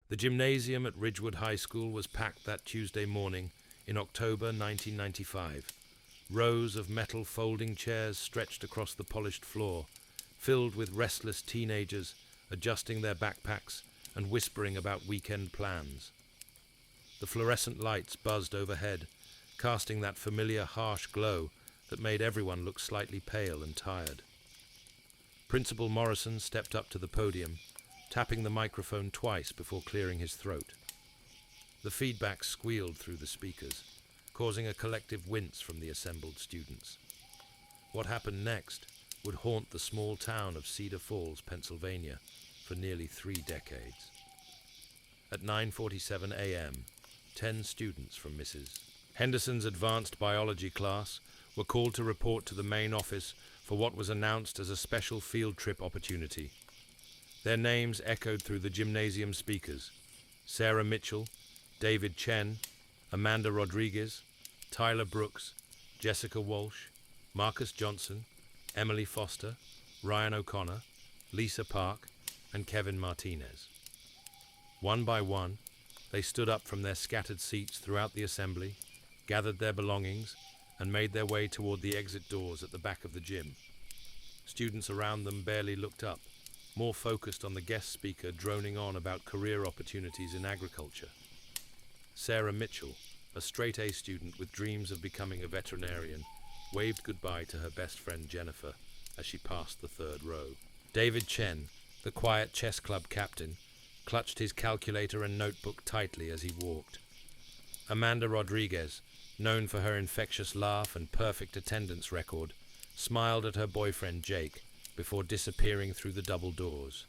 The gymnasium at Ridgewood High School was packed that Tuesday morning in October 1995. Rows of metal folding chairs stretched across the polished floor, filled with restless teenagers adjusting their backpacks and whispering about weekend plans. The fluorescent lights buzzed overhead, casting that familiar harsh glow that made everyone look slightly pale and tired. Principal Morrison stepped up to the podium, tapping the microphone twice before clearing his throat. The feedback squealed through the speakers, causing a collective wince from the assembled students. What happened next would haunt the small town of Cedar Falls, Pennsylvania, for nearly 3 decades. At 9:47 a.m., 10 students from Mrs. Henderson's advanced biology class were called to report to the main office for what was announced as a special field trip opportunity. Their names echoed through the gymnasium speakers: Sarah Mitchell, David Chen, Amanda Rodriguez, Tyler Brooks, Jessica Walsh, Marcus Johnson, Emily Foster, Ryan O'Connor, Lisa Park, and Kevin Martinez. One by one, they stood up from their scattered seats throughout the assembly, gathered their belongings, and made their way toward the exit doors at the back of the gym. Students around them barely looked up, more focused on the guest speaker droning on about career opportunities in agriculture. Sarah Mitchell, a straight-A student with dreams of becoming a veterinarian, waved goodbye to her best friend Jennifer as she passed the third row. David Chen, the quiet chess club captain, clutched his calculator and notebook tightly as he walked. Amanda Rodriguez, known for her infectious laugh and perfect attendance record, smiled at her boyfriend Jake before disappearing through the double doors.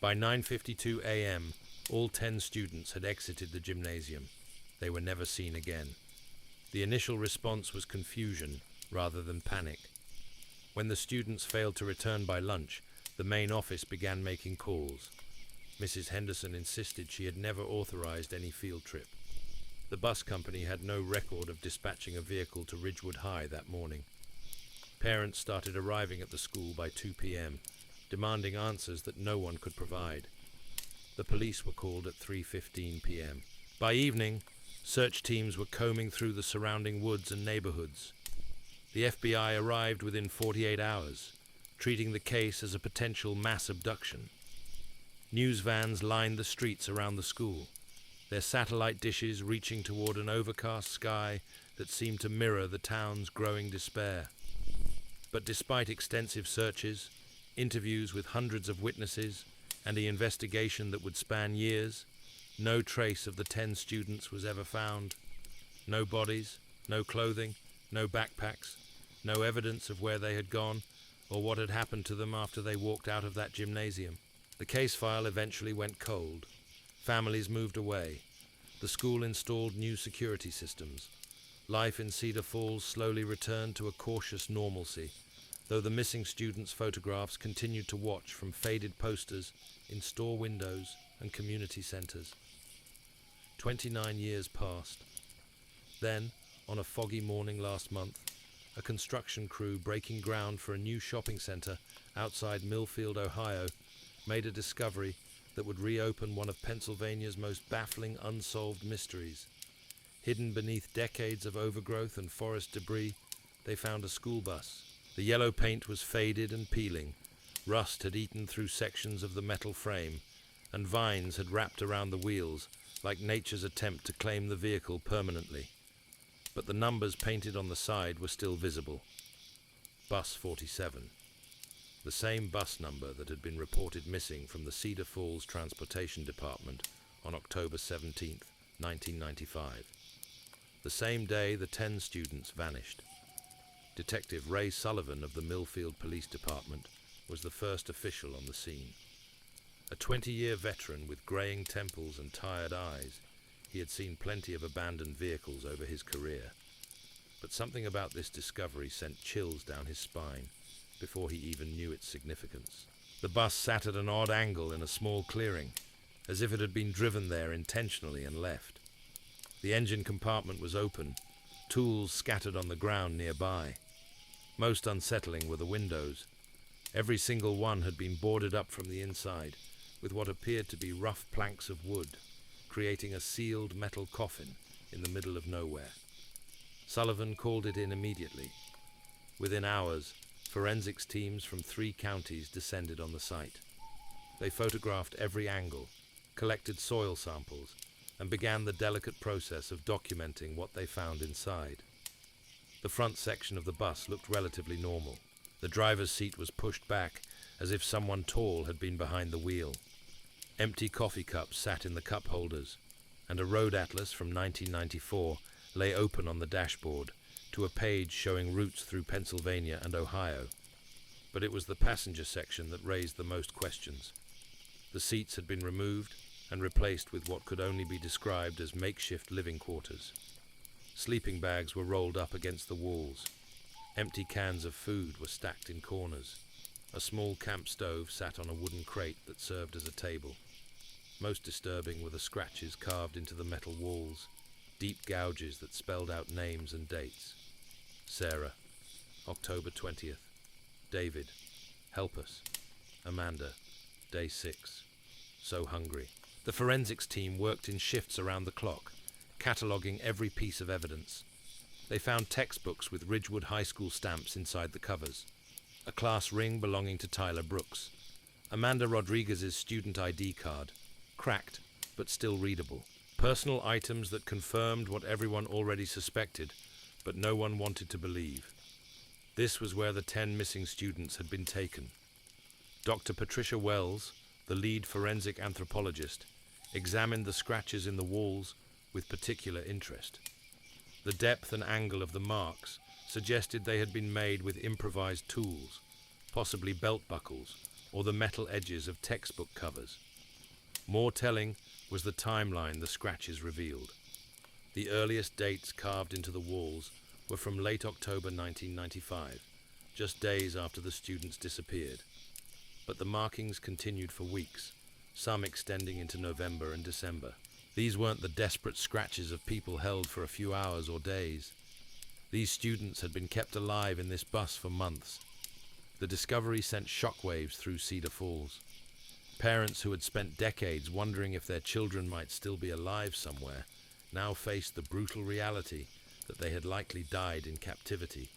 By 9:52 a.m., all 10 students had exited the gymnasium. They were never seen again. The initial response was confusion rather than panic. When the students failed to return by lunch, the main office began making calls. Mrs. Henderson insisted she had never authorized any field trip. The bus company had no record of dispatching a vehicle to Ridgewood High that morning. Parents started arriving at the school by 2 p.m., demanding answers that no one could provide. The police were called at 3:15 p.m. By evening, search teams were combing through the surrounding woods and neighborhoods. The FBI arrived within 48 hours, treating the case as a potential mass abduction. News vans lined the streets around the school, their satellite dishes reaching toward an overcast sky that seemed to mirror the town's growing despair. But despite extensive searches, interviews with hundreds of witnesses, and the investigation that would span years, no trace of the 10 students was ever found. No bodies, no clothing, no backpacks, no evidence of where they had gone or what had happened to them after they walked out of that gymnasium. The case file eventually went cold. Families moved away. The school installed new security systems. Life in Cedar Falls slowly returned to a cautious normalcy, though the missing students' photographs continued to watch from faded posters in store windows and community centers. 29 years passed. Then, on a foggy morning last month, a construction crew breaking ground for a new shopping center outside Millfield, Ohio, made a discovery that would reopen one of Pennsylvania's most baffling unsolved mysteries. Hidden beneath decades of overgrowth and forest debris, they found a school bus. The yellow paint was faded and peeling. Rust had eaten through sections of the metal frame, and vines had wrapped around the wheels, like nature's attempt to claim the vehicle permanently. But the numbers painted on the side were still visible. Bus 47. The same bus number that had been reported missing from the Cedar Falls Transportation Department on October 17, 1995. The same day, the 10 students vanished. Detective Ray Sullivan of the Millfield Police Department was the first official on the scene. A 20-year veteran with graying temples and tired eyes, he had seen plenty of abandoned vehicles over his career. But something about this discovery sent chills down his spine before he even knew its significance. The bus sat at an odd angle in a small clearing, as if it had been driven there intentionally and left. The engine compartment was open, tools scattered on the ground nearby. Most unsettling were the windows. Every single one had been boarded up from the inside, with what appeared to be rough planks of wood, creating a sealed metal coffin in the middle of nowhere. Sullivan called it in immediately. Within hours, forensics teams from 3 counties descended on the site. They photographed every angle, collected soil samples, and began the delicate process of documenting what they found inside. The front section of the bus looked relatively normal. The driver's seat was pushed back, as if someone tall had been behind the wheel. Empty coffee cups sat in the cup holders, and a road atlas from 1994 lay open on the dashboard to a page showing routes through Pennsylvania and Ohio. But it was the passenger section that raised the most questions. The seats had been removed and replaced with what could only be described as makeshift living quarters. Sleeping bags were rolled up against the walls. Empty cans of food were stacked in corners. A small camp stove sat on a wooden crate that served as a table. Most disturbing were the scratches carved into the metal walls, deep gouges that spelled out names and dates. Sarah, October 20th. David, help us. Amanda, day 6. So hungry. The forensics team worked in shifts around the clock, cataloguing every piece of evidence. They found textbooks with Ridgewood High School stamps inside the covers, a class ring belonging to Tyler Brooks, Amanda Rodriguez's student ID card, cracked but still readable, personal items that confirmed what everyone already suspected, but no one wanted to believe. This was where the 10 missing students had been taken. Dr. Patricia Wells, the lead forensic anthropologist, examined the scratches in the walls with particular interest. The depth and angle of the marks suggested they had been made with improvised tools, possibly belt buckles or the metal edges of textbook covers. More telling was the timeline the scratches revealed. The earliest dates carved into the walls were from late October 1995, just days after the students disappeared. But the markings continued for weeks, some extending into November and December. These weren't the desperate scratches of people held for a few hours or days. These students had been kept alive in this bus for months. The discovery sent shockwaves through Cedar Falls. Parents who had spent decades wondering if their children might still be alive somewhere now faced the brutal reality that they had likely died in captivity,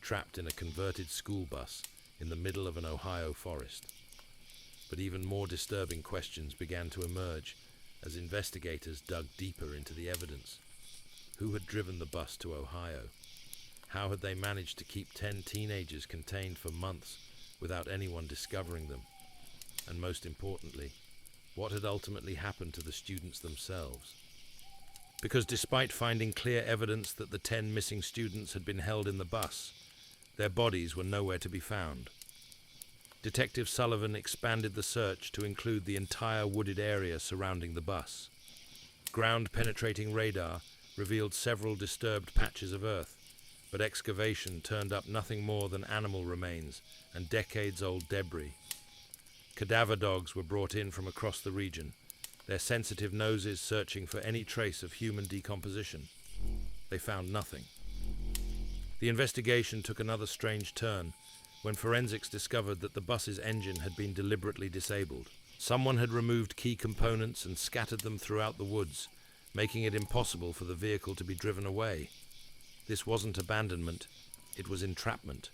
trapped in a converted school bus in the middle of an Ohio forest. But even more disturbing questions began to emerge as investigators dug deeper into the evidence. Who had driven the bus to Ohio? How had they managed to keep 10 teenagers contained for months without anyone discovering them? And most importantly, what had ultimately happened to the students themselves? Because despite finding clear evidence that the 10 missing students had been held in the bus, their bodies were nowhere to be found. Detective Sullivan expanded the search to include the entire wooded area surrounding the bus. Ground-penetrating radar revealed several disturbed patches of earth, but excavation turned up nothing more than animal remains and decades-old debris. Cadaver dogs were brought in from across the region, their sensitive noses searching for any trace of human decomposition. They found nothing. The investigation took another strange turn when forensics discovered that the bus's engine had been deliberately disabled. Someone had removed key components and scattered them throughout the woods, making it impossible for the vehicle to be driven away. This wasn't abandonment, it was entrapment.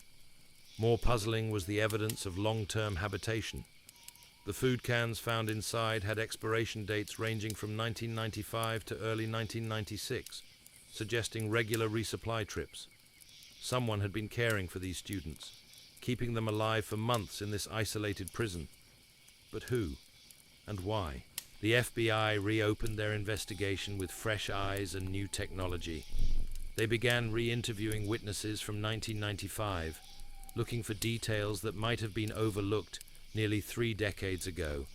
More puzzling was the evidence of long-term habitation. The food cans found inside had expiration dates ranging from 1995 to early 1996, suggesting regular resupply trips. Someone had been caring for these students, keeping them alive for months in this isolated prison. But who? And why? The FBI reopened their investigation with fresh eyes and new technology. They began re-interviewing witnesses from 1995, looking for details that might have been overlooked nearly 3 decades ago.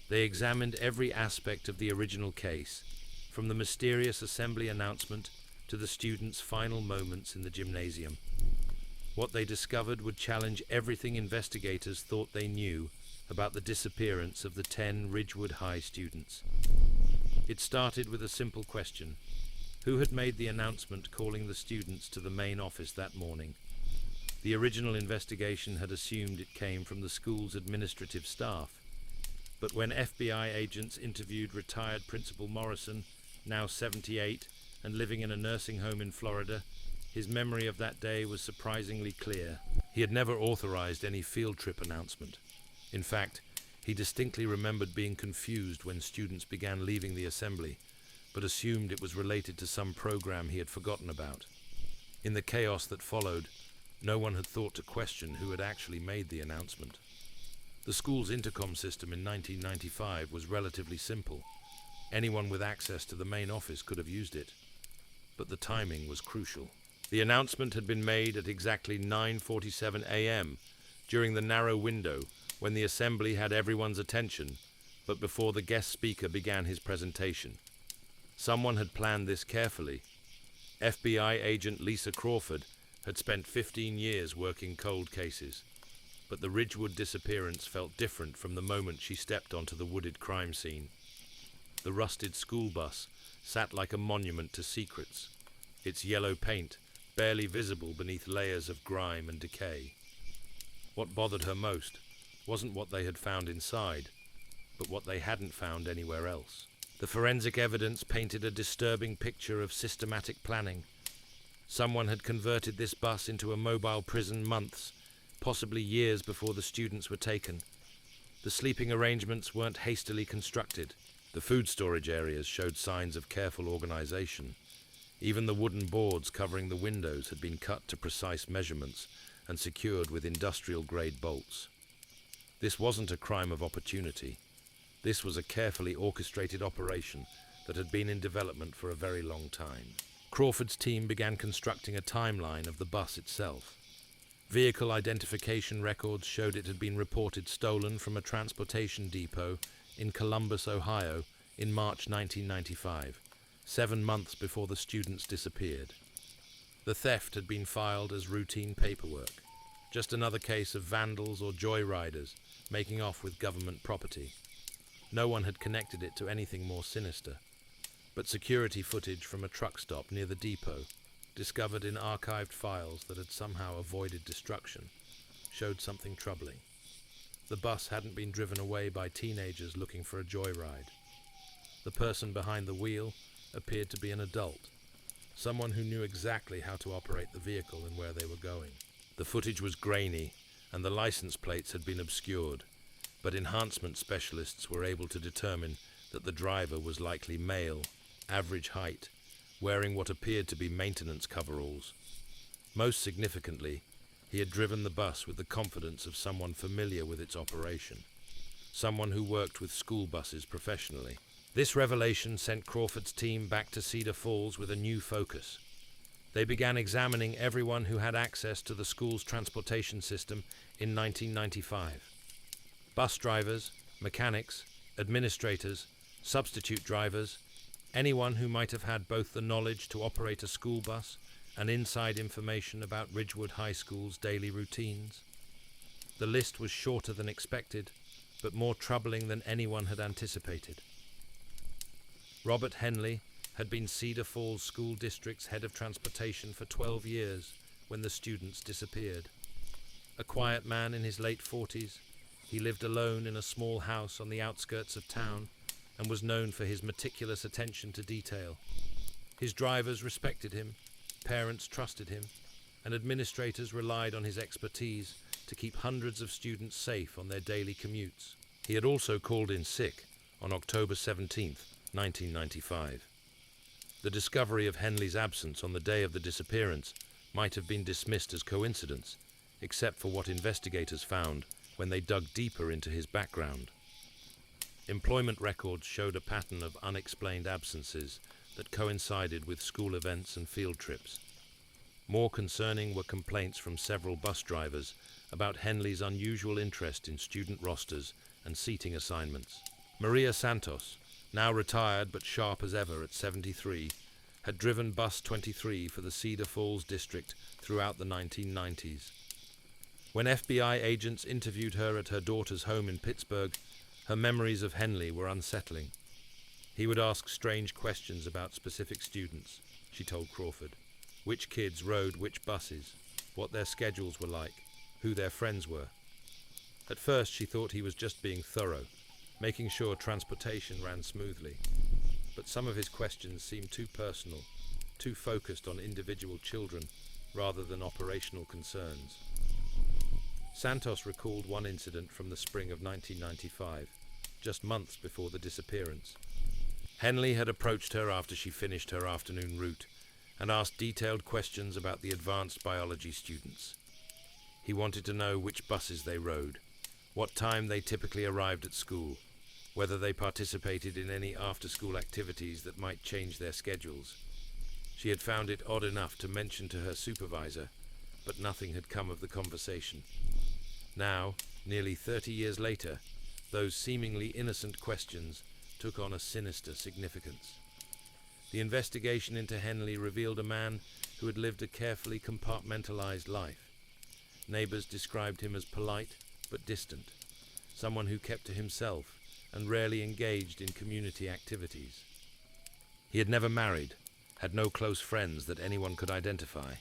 They examined every aspect of the original case, from the mysterious assembly announcement to the students' final moments in the gymnasium. What they discovered would challenge everything investigators thought they knew about the disappearance of the 10 Ridgewood High students. It started with a simple question: who had made the announcement calling the students to the main office that morning? The original investigation had assumed it came from the school's administrative staff, But when FBI agents interviewed retired Principal Morrison, now 78, and living in a nursing home in Florida, his memory of that day was surprisingly clear. He had never authorized any field trip announcement. In fact, he distinctly remembered being confused when students began leaving the assembly, but assumed it was related to some program he had forgotten about. In the chaos that followed, no one had thought to question who had actually made the announcement. The school's intercom system in 1995 was relatively simple. Anyone with access to the main office could have used it. But the timing was crucial. The announcement had been made at exactly 9:47 a.m., during the narrow window when the assembly had everyone's attention, but before the guest speaker began his presentation. Someone had planned this carefully. FBI agent Lisa Crawford had spent 15 years working cold cases, but the Ridgewood disappearance felt different from the moment she stepped onto the wooded crime scene. The rusted school bus sat like a monument to secrets, its yellow paint barely visible beneath layers of grime and decay. What bothered her most wasn't what they had found inside, but what they hadn't found anywhere else. The forensic evidence painted a disturbing picture of systematic planning. Someone had converted this bus into a mobile prison months, possibly years before the students were taken. The sleeping arrangements weren't hastily constructed. The food storage areas showed signs of careful organization. Even the wooden boards covering the windows had been cut to precise measurements and secured with industrial-grade bolts. This wasn't a crime of opportunity. This was a carefully orchestrated operation that had been in development for a very long time. Crawford's team began constructing a timeline of the bus itself. Vehicle identification records showed it had been reported stolen from a transportation depot in Columbus, Ohio, in March 1995, 7 months before the students disappeared. The theft had been filed as routine paperwork, just another case of vandals or joyriders making off with government property. No one had connected it to anything more sinister, but security footage from a truck stop near the depot, discovered in archived files that had somehow avoided destruction, showed something troubling. The bus hadn't been driven away by teenagers looking for a joyride. The person behind the wheel appeared to be an adult, someone who knew exactly how to operate the vehicle and where they were going. The footage was grainy, and the license plates had been obscured, but enhancement specialists were able to determine that the driver was likely male, average height, wearing what appeared to be maintenance coveralls. Most significantly, he had driven the bus with the confidence of someone familiar with its operation, someone who worked with school buses professionally. This revelation sent Crawford's team back to Cedar Falls with a new focus. They began examining everyone who had access to the school's transportation system in 1995. Bus drivers, mechanics, administrators, substitute drivers, anyone who might have had both the knowledge to operate a school bus and inside information about Ridgewood High School's daily routines. The list was shorter than expected, but more troubling than anyone had anticipated. Robert Henley had been Cedar Falls School District's head of transportation for 12 years when the students disappeared. A quiet man in his late 40s, he lived alone in a small house on the outskirts of town and was known for his meticulous attention to detail. His drivers respected him, parents trusted him, and administrators relied on his expertise to keep hundreds of students safe on their daily commutes. He had also called in sick on October 17, 1995. The discovery of Henley's absence on the day of the disappearance might have been dismissed as coincidence, except for what investigators found when they dug deeper into his background. Employment records showed a pattern of unexplained absences that coincided with school events and field trips. More concerning were complaints from several bus drivers about Henley's unusual interest in student rosters and seating assignments. Maria Santos, now retired but sharp as ever at 73, had driven Bus 23 for the Cedar Falls district throughout the 1990s. When FBI agents interviewed her at her daughter's home in Pittsburgh, her memories of Henley were unsettling. He would ask strange questions about specific students, she told Crawford. Which kids rode which buses, what their schedules were like, who their friends were. At first she thought he was just being thorough, making sure transportation ran smoothly. But some of his questions seemed too personal, too focused on individual children rather than operational concerns. Santos recalled one incident from the spring of 1995, just months before the disappearance. Henley had approached her after she finished her afternoon route and asked detailed questions about the advanced biology students. He wanted to know which buses they rode, what time they typically arrived at school, whether they participated in any after-school activities that might change their schedules. She had found it odd enough to mention to her supervisor, but nothing had come of the conversation. Now, nearly 30 years later, those seemingly innocent questions took on a sinister significance. The investigation into Henley revealed a man who had lived a carefully compartmentalized life. Neighbors described him as polite but distant, someone who kept to himself and rarely engaged in community activities. He had never married, had no close friends that anyone could identify,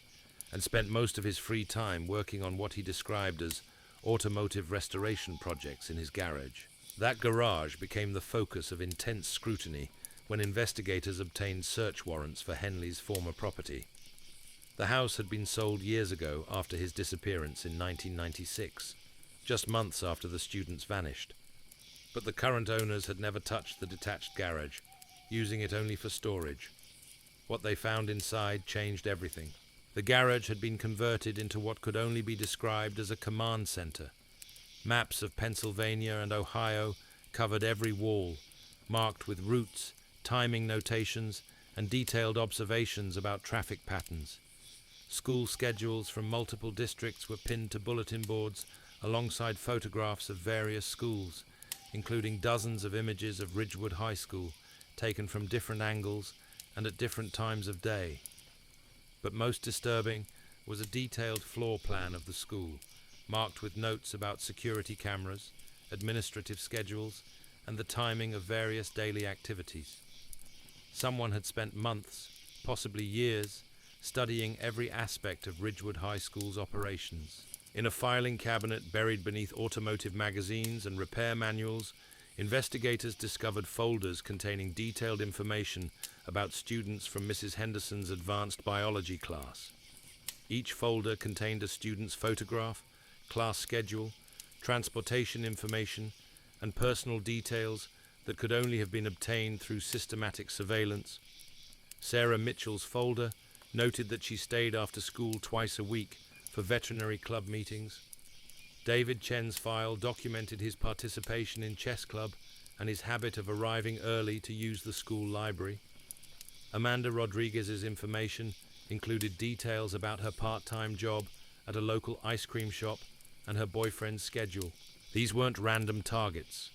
and spent most of his free time working on what he described as automotive restoration projects in his garage. That garage became the focus of intense scrutiny when investigators obtained search warrants for Henley's former property. The house had been sold years ago after his disappearance in 1996, just months after the students vanished. But the current owners had never touched the detached garage, using it only for storage. What they found inside changed everything. The garage had been converted into what could only be described as a command center. Maps of Pennsylvania and Ohio covered every wall, marked with routes, timing notations, and detailed observations about traffic patterns. School schedules from multiple districts were pinned to bulletin boards alongside photographs of various schools, including dozens of images of Ridgewood High School, taken from different angles and at different times of day. But most disturbing was a detailed floor plan of the school, marked with notes about security cameras, administrative schedules, and the timing of various daily activities. Someone had spent months, possibly years, studying every aspect of Ridgewood High School's operations. In a filing cabinet buried beneath automotive magazines and repair manuals, investigators discovered folders containing detailed information about students from Mrs. Henderson's advanced biology class. Each folder contained a student's photograph, class schedule, transportation information, and personal details that could only have been obtained through systematic surveillance. Sarah Mitchell's folder noted that she stayed after school twice a week for veterinary club meetings. David Chen's file documented his participation in chess club and his habit of arriving early to use the school library. Amanda Rodriguez's information included details about her part-time job at a local ice cream shop and her boyfriend's schedule. These weren't random targets.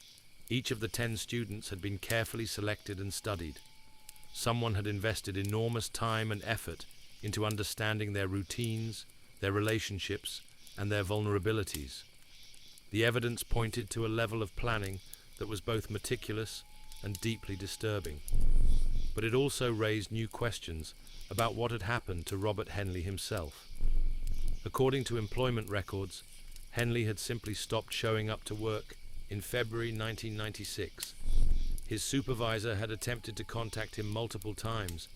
Each of the 10 students had been carefully selected and studied. Someone had invested enormous time and effort into understanding their routines, their relationships, and their vulnerabilities. The evidence pointed to a level of planning that was both meticulous and deeply disturbing. But it also raised new questions about what had happened to Robert Henley himself. According to employment records, Henley had simply stopped showing up to work in February 1996. His supervisor had attempted to contact him multiple times,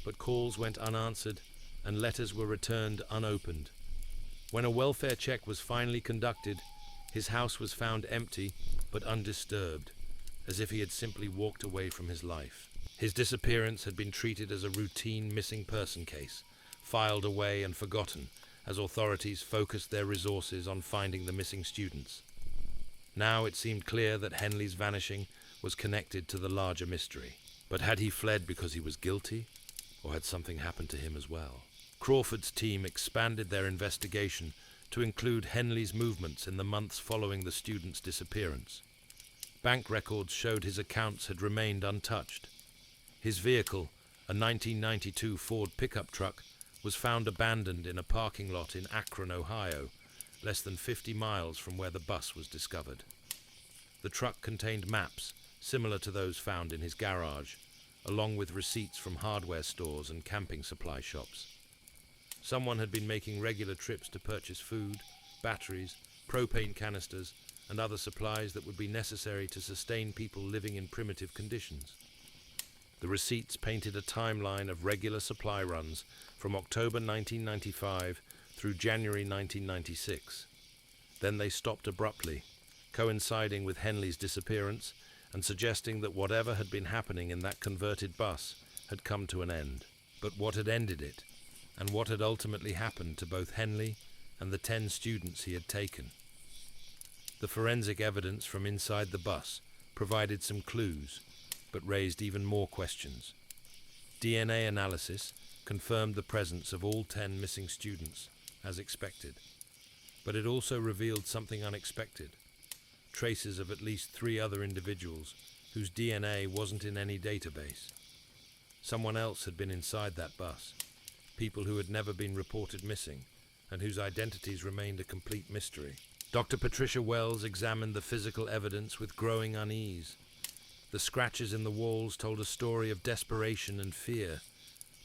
but calls went unanswered and letters were returned unopened. When a welfare check was finally conducted, his house was found empty but undisturbed, as if he had simply walked away from his life. His disappearance had been treated as a routine missing person case, filed away and forgotten as authorities focused their resources on finding the missing students. Now it seemed clear that Henley's vanishing was connected to the larger mystery. But had he fled because he was guilty, or had something happened to him as well? Crawford's team expanded their investigation to include Henley's movements in the months following the student's disappearance. Bank records showed his accounts had remained untouched. His vehicle, a 1992 Ford pickup truck, was found abandoned in a parking lot in Akron, Ohio, less than 50 miles from where the bus was discovered. The truck contained maps similar to those found in his garage, along with receipts from hardware stores and camping supply shops. Someone had been making regular trips to purchase food, batteries, propane canisters, and other supplies that would be necessary to sustain people living in primitive conditions. The receipts painted a timeline of regular supply runs from October 1995 through January 1996. Then they stopped abruptly, coinciding with Henley's disappearance and suggesting that whatever had been happening in that converted bus had come to an end. But what had ended it, and what had ultimately happened to both Henley and the 10 students he had taken? The forensic evidence from inside the bus provided some clues, but raised even more questions. DNA analysis confirmed the presence of all 10 missing students, as expected. But it also revealed something unexpected: traces of at least 3 other individuals whose DNA wasn't in any database. Someone else had been inside that bus, people who had never been reported missing, and whose identities remained a complete mystery. Dr. Patricia Wells examined the physical evidence with growing unease. The scratches in the walls told a story of desperation and fear,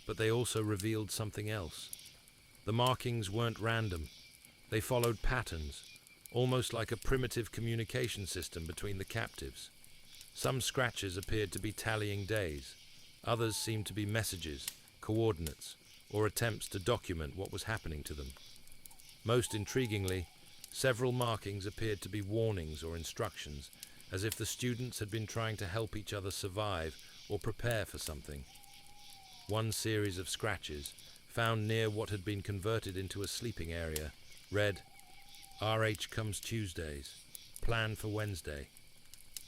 but they also revealed something else. The markings weren't random. They followed patterns, almost like a primitive communication system between the captives. Some scratches appeared to be tallying days. Others seemed to be messages, coordinates, or attempts to document what was happening to them. Most intriguingly, several markings appeared to be warnings or instructions, as if the students had been trying to help each other survive or prepare for something. One series of scratches, found near what had been converted into a sleeping area, read, "RH comes Tuesdays, plan for Wednesday."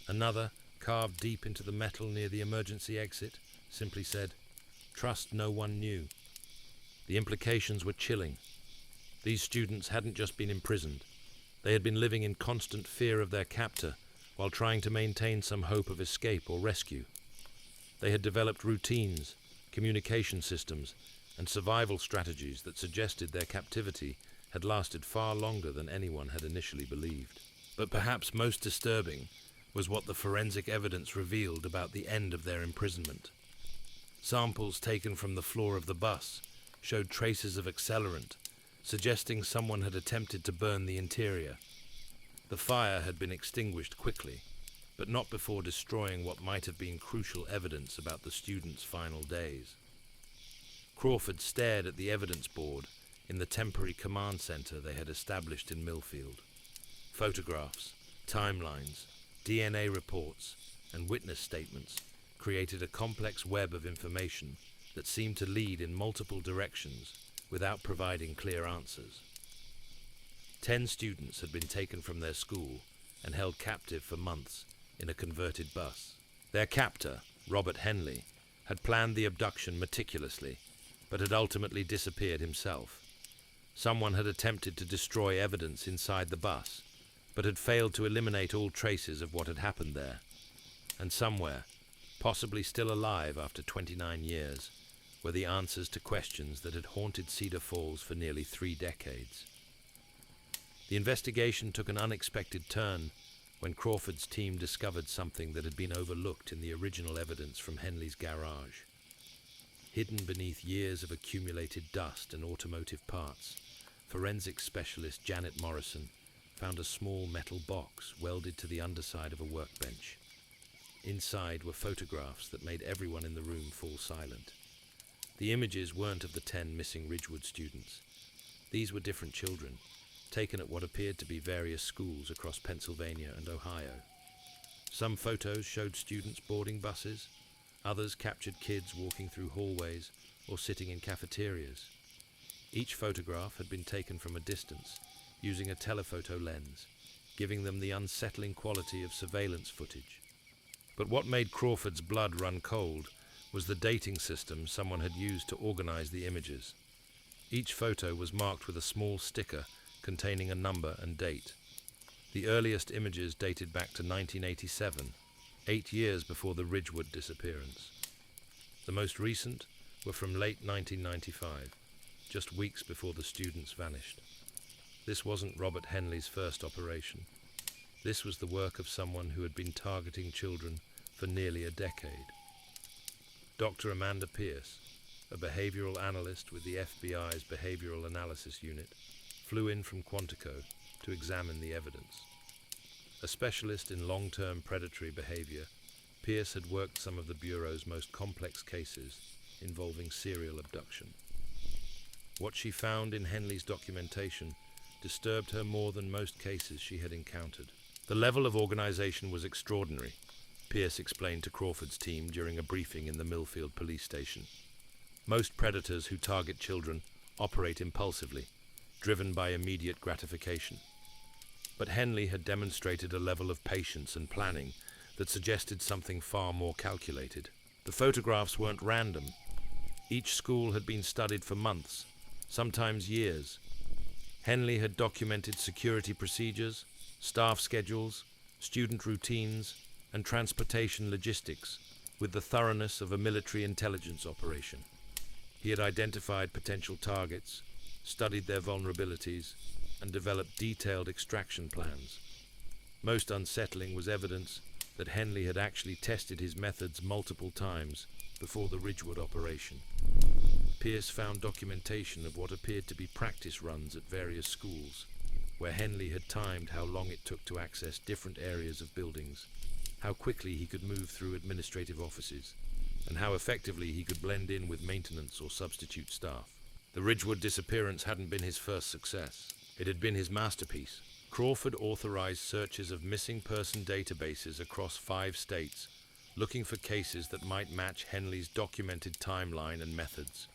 Another, carved deep into the metal near the emergency exit, simply said, "Trust no one new." The implications were chilling. These students hadn't just been imprisoned. They had been living in constant fear of their captor while trying to maintain some hope of escape or rescue. They had developed routines, communication systems, and survival strategies that suggested their captivity had lasted far longer than anyone had initially believed. But perhaps most disturbing was what the forensic evidence revealed about the end of their imprisonment. Samples taken from the floor of the bus showed traces of accelerant, suggesting someone had attempted to burn the interior. The fire had been extinguished quickly, but not before destroying what might have been crucial evidence about the students' final days. Crawford stared at the evidence board in the temporary command center they had established in Millfield. Photographs, timelines, DNA reports, and witness statements created a complex web of information that seemed to lead in multiple directions without providing clear answers. 10 students had been taken from their school and held captive for months in a converted bus. Their captor, Robert Henley, had planned the abduction meticulously, but had ultimately disappeared himself. Someone had attempted to destroy evidence inside the bus, but had failed to eliminate all traces of what had happened there. And somewhere, possibly still alive after 29 years, were the answers to questions that had haunted Cedar Falls for nearly 3 decades. The investigation took an unexpected turn when Crawford's team discovered something that had been overlooked in the original evidence from Henley's garage. Hidden beneath years of accumulated dust and automotive parts, forensic specialist Janet Morrison found a small metal box welded to the underside of a workbench. Inside were photographs that made everyone in the room fall silent. The images weren't of the 10 missing Ridgewood students. These were different children, taken at what appeared to be various schools across Pennsylvania and Ohio. Some photos showed students boarding buses, others captured kids walking through hallways or sitting in cafeterias. Each photograph had been taken from a distance, using a telephoto lens, giving them the unsettling quality of surveillance footage. But what made Crawford's blood run cold was the dating system someone had used to organize the images. Each photo was marked with a small sticker containing a number and date. The earliest images dated back to 1987, 8 years before the Ridgewood disappearance. The most recent were from late 1995, just weeks before the students vanished. This wasn't Robert Henley's first operation. This was the work of someone who had been targeting children for nearly a decade. Dr. Amanda Pierce, a behavioral analyst with the FBI's Behavioral Analysis Unit, flew in from Quantico to examine the evidence. A specialist in long-term predatory behavior, Pierce had worked some of the Bureau's most complex cases involving serial abduction. What she found in Henley's documentation disturbed her more than most cases she had encountered. The level of organization was extraordinary, Pierce explained to Crawford's team during a briefing in the Millfield police station. Most predators who target children operate impulsively, driven by immediate gratification. But Henley had demonstrated a level of patience and planning that suggested something far more calculated. The photographs weren't random. Each school had been studied for months, sometimes years. Henley had documented security procedures, staff schedules, student routines, and transportation logistics with the thoroughness of a military intelligence operation. He had identified potential targets, studied their vulnerabilities, and developed detailed extraction plans. Most unsettling was evidence that Henley had actually tested his methods multiple times before the Ridgewood operation. Pierce found documentation of what appeared to be practice runs at various schools, where Henley had timed how long it took to access different areas of buildings, how quickly he could move through administrative offices, and how effectively he could blend in with maintenance or substitute staff. The Ridgewood disappearance hadn't been his first success. It had been his masterpiece. Crawford authorized searches of missing person databases across 5 states, looking for cases that might match Henley's documented timeline and methods.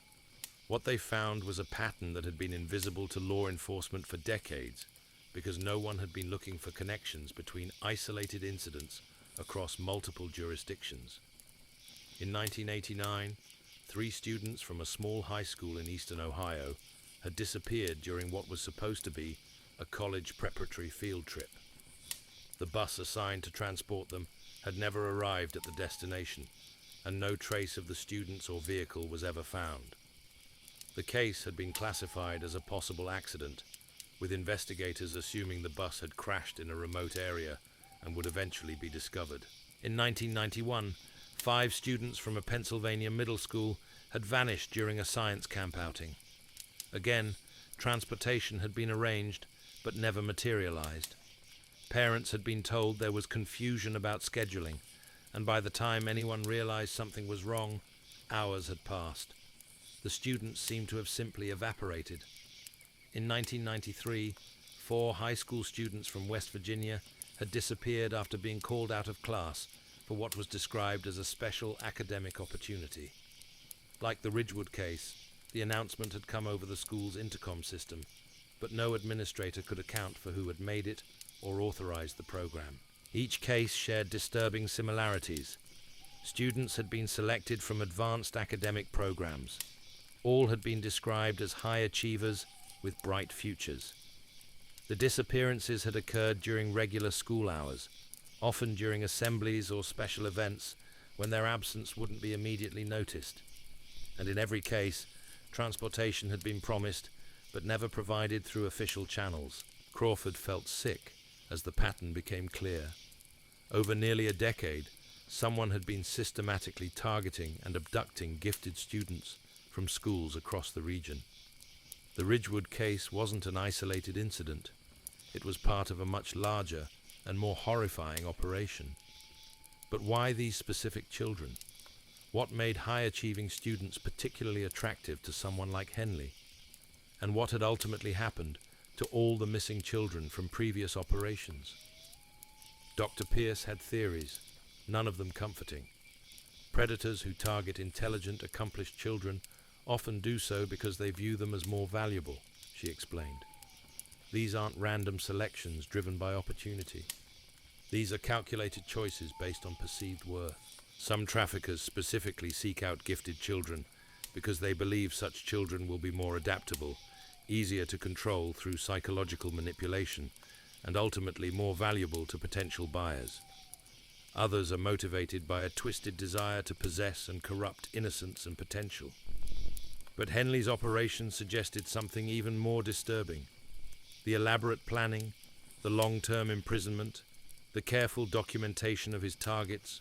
What they found was a pattern that had been invisible to law enforcement for decades, because no one had been looking for connections between isolated incidents across multiple jurisdictions. In 1989, 3 students from a small high school in eastern Ohio had disappeared during what was supposed to be a college preparatory field trip. The bus assigned to transport them had never arrived at the destination, and no trace of the students or vehicle was ever found. The case had been classified as a possible accident, with investigators assuming the bus had crashed in a remote area and would eventually be discovered. In 1991, 5 students from a Pennsylvania middle school had vanished during a science camp outing. Again, transportation had been arranged, but never materialized. Parents had been told there was confusion about scheduling, and by the time anyone realized something was wrong, hours had passed. The students seemed to have simply evaporated. In 1993, 4 high school students from West Virginia had disappeared after being called out of class for what was described as a special academic opportunity. Like the Ridgewood case, the announcement had come over the school's intercom system, but no administrator could account for who had made it or authorized the program. Each case shared disturbing similarities. Students had been selected from advanced academic programs. All had been described as high achievers with bright futures. The disappearances had occurred during regular school hours, often during assemblies or special events when their absence wouldn't be immediately noticed. And in every case, transportation had been promised, but never provided through official channels. Crawford felt sick as the pattern became clear. Over nearly a decade, someone had been systematically targeting and abducting gifted students from schools across the region. The Ridgewood case wasn't an isolated incident. It was part of a much larger and more horrifying operation. But why these specific children? What made high-achieving students particularly attractive to someone like Henley? And what had ultimately happened to all the missing children from previous operations? Dr. Pierce had theories, none of them comforting. Predators who target intelligent, accomplished children often do so because they view them as more valuable, she explained. These aren't random selections driven by opportunity. These are calculated choices based on perceived worth. Some traffickers specifically seek out gifted children because they believe such children will be more adaptable, easier to control through psychological manipulation, and ultimately more valuable to potential buyers. Others are motivated by a twisted desire to possess and corrupt innocence and potential. But Henley's operation suggested something even more disturbing. The elaborate planning, the long-term imprisonment, the careful documentation of his targets,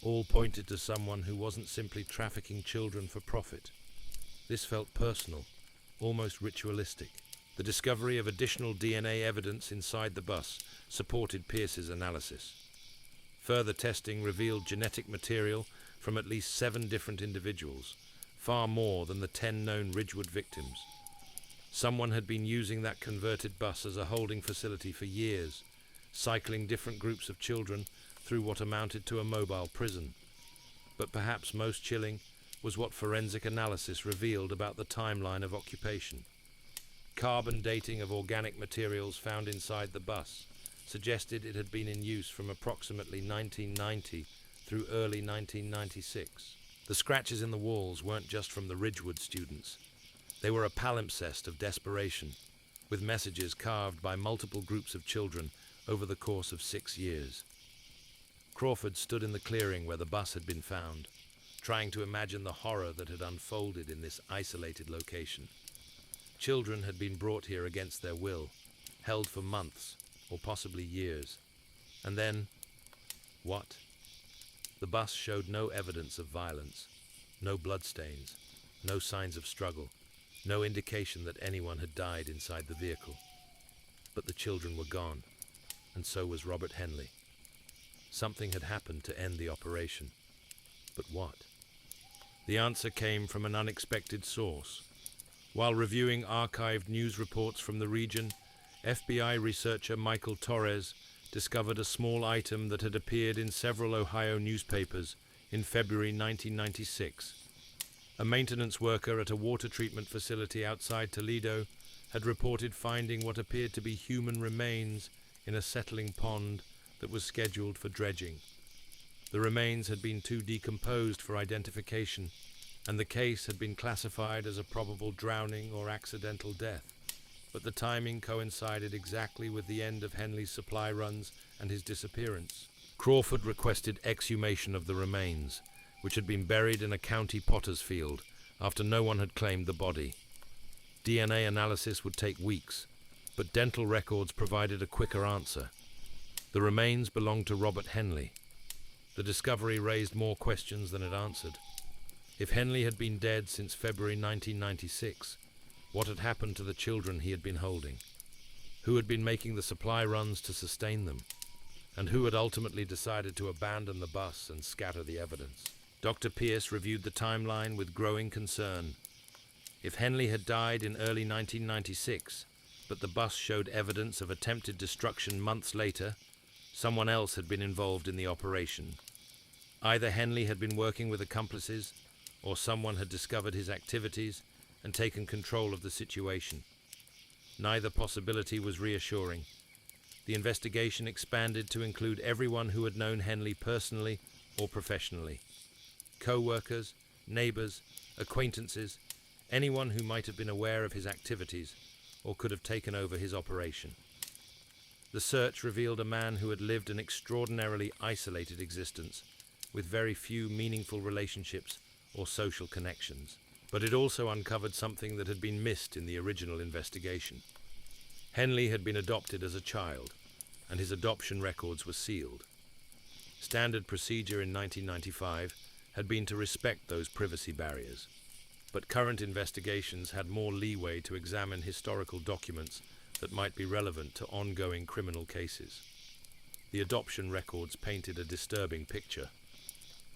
all pointed to someone who wasn't simply trafficking children for profit. This felt personal, almost ritualistic. The discovery of additional DNA evidence inside the bus supported Pierce's analysis. Further testing revealed genetic material from at least 7 different individuals, far more than the 10 known Ridgewood victims. Someone had been using that converted bus as a holding facility for years, cycling different groups of children through what amounted to a mobile prison. But perhaps most chilling was what forensic analysis revealed about the timeline of occupation. Carbon dating of organic materials found inside the bus suggested it had been in use from approximately 1990 through early 1996. The scratches in the walls weren't just from the Ridgewood students. They were a palimpsest of desperation, with messages carved by multiple groups of children over the course of 6 years. Crawford stood in the clearing where the bus had been found, trying to imagine the horror that had unfolded in this isolated location. Children had been brought here against their will, held for months or possibly years. And then, what? The bus showed no evidence of violence, no bloodstains, no signs of struggle, no indication that anyone had died inside the vehicle. But the children were gone, and so was Robert Henley. Something had happened to end the operation. But what? The answer came from an unexpected source. While reviewing archived news reports from the region, FBI researcher Michael Torres discovered a small item that had appeared in several Ohio newspapers in February 1996. A maintenance worker at a water treatment facility outside Toledo had reported finding what appeared to be human remains in a settling pond that was scheduled for dredging. The remains had been too decomposed for identification, and the case had been classified as a probable drowning or accidental death. But the timing coincided exactly with the end of Henley's supply runs and his disappearance. Crawford requested exhumation of the remains, which had been buried in a county potter's field after no one had claimed the body. DNA analysis would take weeks, but dental records provided a quicker answer. The remains belonged to Robert Henley. The discovery raised more questions than it answered. If Henley had been dead since February 1996, what had happened to the children he had been holding? Who had been making the supply runs to sustain them? And who had ultimately decided to abandon the bus and scatter the evidence? Dr. Pierce reviewed the timeline with growing concern. If Henley had died in early 1996, but the bus showed evidence of attempted destruction months later, someone else had been involved in the operation. Either Henley had been working with accomplices, or someone had discovered his activities and taken control of the situation. Neither possibility was reassuring. The investigation expanded to include everyone who had known Henley personally or professionally. Co-workers, neighbors, acquaintances, anyone who might have been aware of his activities or could have taken over his operation. The search revealed a man who had lived an extraordinarily isolated existence, with very few meaningful relationships or social connections. But it also uncovered something that had been missed in the original investigation. Henley had been adopted as a child, and his adoption records were sealed. Standard procedure in 1995 had been to respect those privacy barriers, but current investigations had more leeway to examine historical documents that might be relevant to ongoing criminal cases. The adoption records painted a disturbing picture.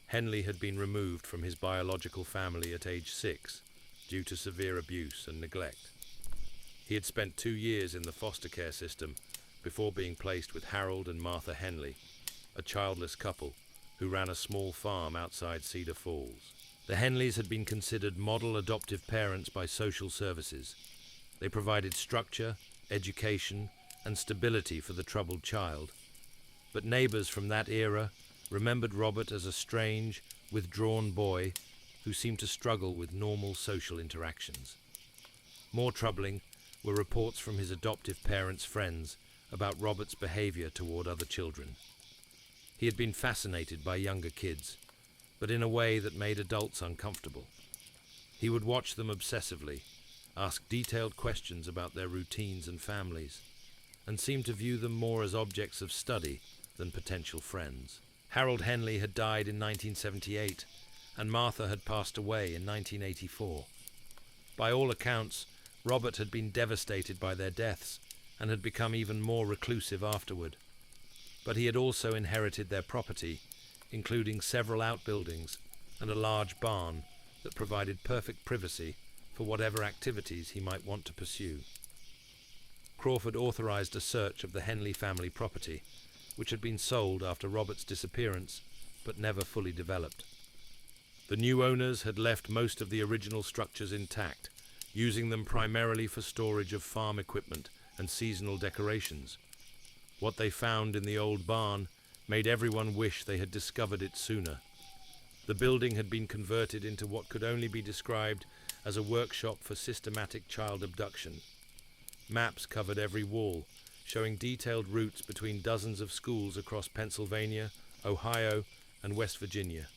Henley had been removed from his biological family at age 6 due to severe abuse and neglect. He had spent 2 years in the foster care system before being placed with Harold and Martha Henley, a childless couple who ran a small farm outside Cedar Falls. The Henleys had been considered model adoptive parents by social services. They provided structure, education, and stability for the troubled child. But neighbors from that era remembered Robert as a strange, withdrawn boy who seemed to struggle with normal social interactions. More troubling were reports from his adoptive parents' friends about Robert's behavior toward other children. He had been fascinated by younger kids, but in a way that made adults uncomfortable. He would watch them obsessively, ask detailed questions about their routines and families, and seemed to view them more as objects of study than potential friends. Harold Henley had died in 1978, and Martha had passed away in 1984. By all accounts, Robert had been devastated by their deaths and had become even more reclusive afterward. But he had also inherited their property, including several outbuildings and a large barn that provided perfect privacy for whatever activities he might want to pursue. Crawford authorized a search of the Henley family property, which had been sold after Robert's disappearance but never fully developed. The new owners had left most of the original structures intact, using them primarily for storage of farm equipment and seasonal decorations. What they found in the old barn made everyone wish they had discovered it sooner. The building had been converted into what could only be described as a workshop for systematic child abduction. Maps covered every wall, showing detailed routes between dozens of schools across Pennsylvania, Ohio, and West Virginia.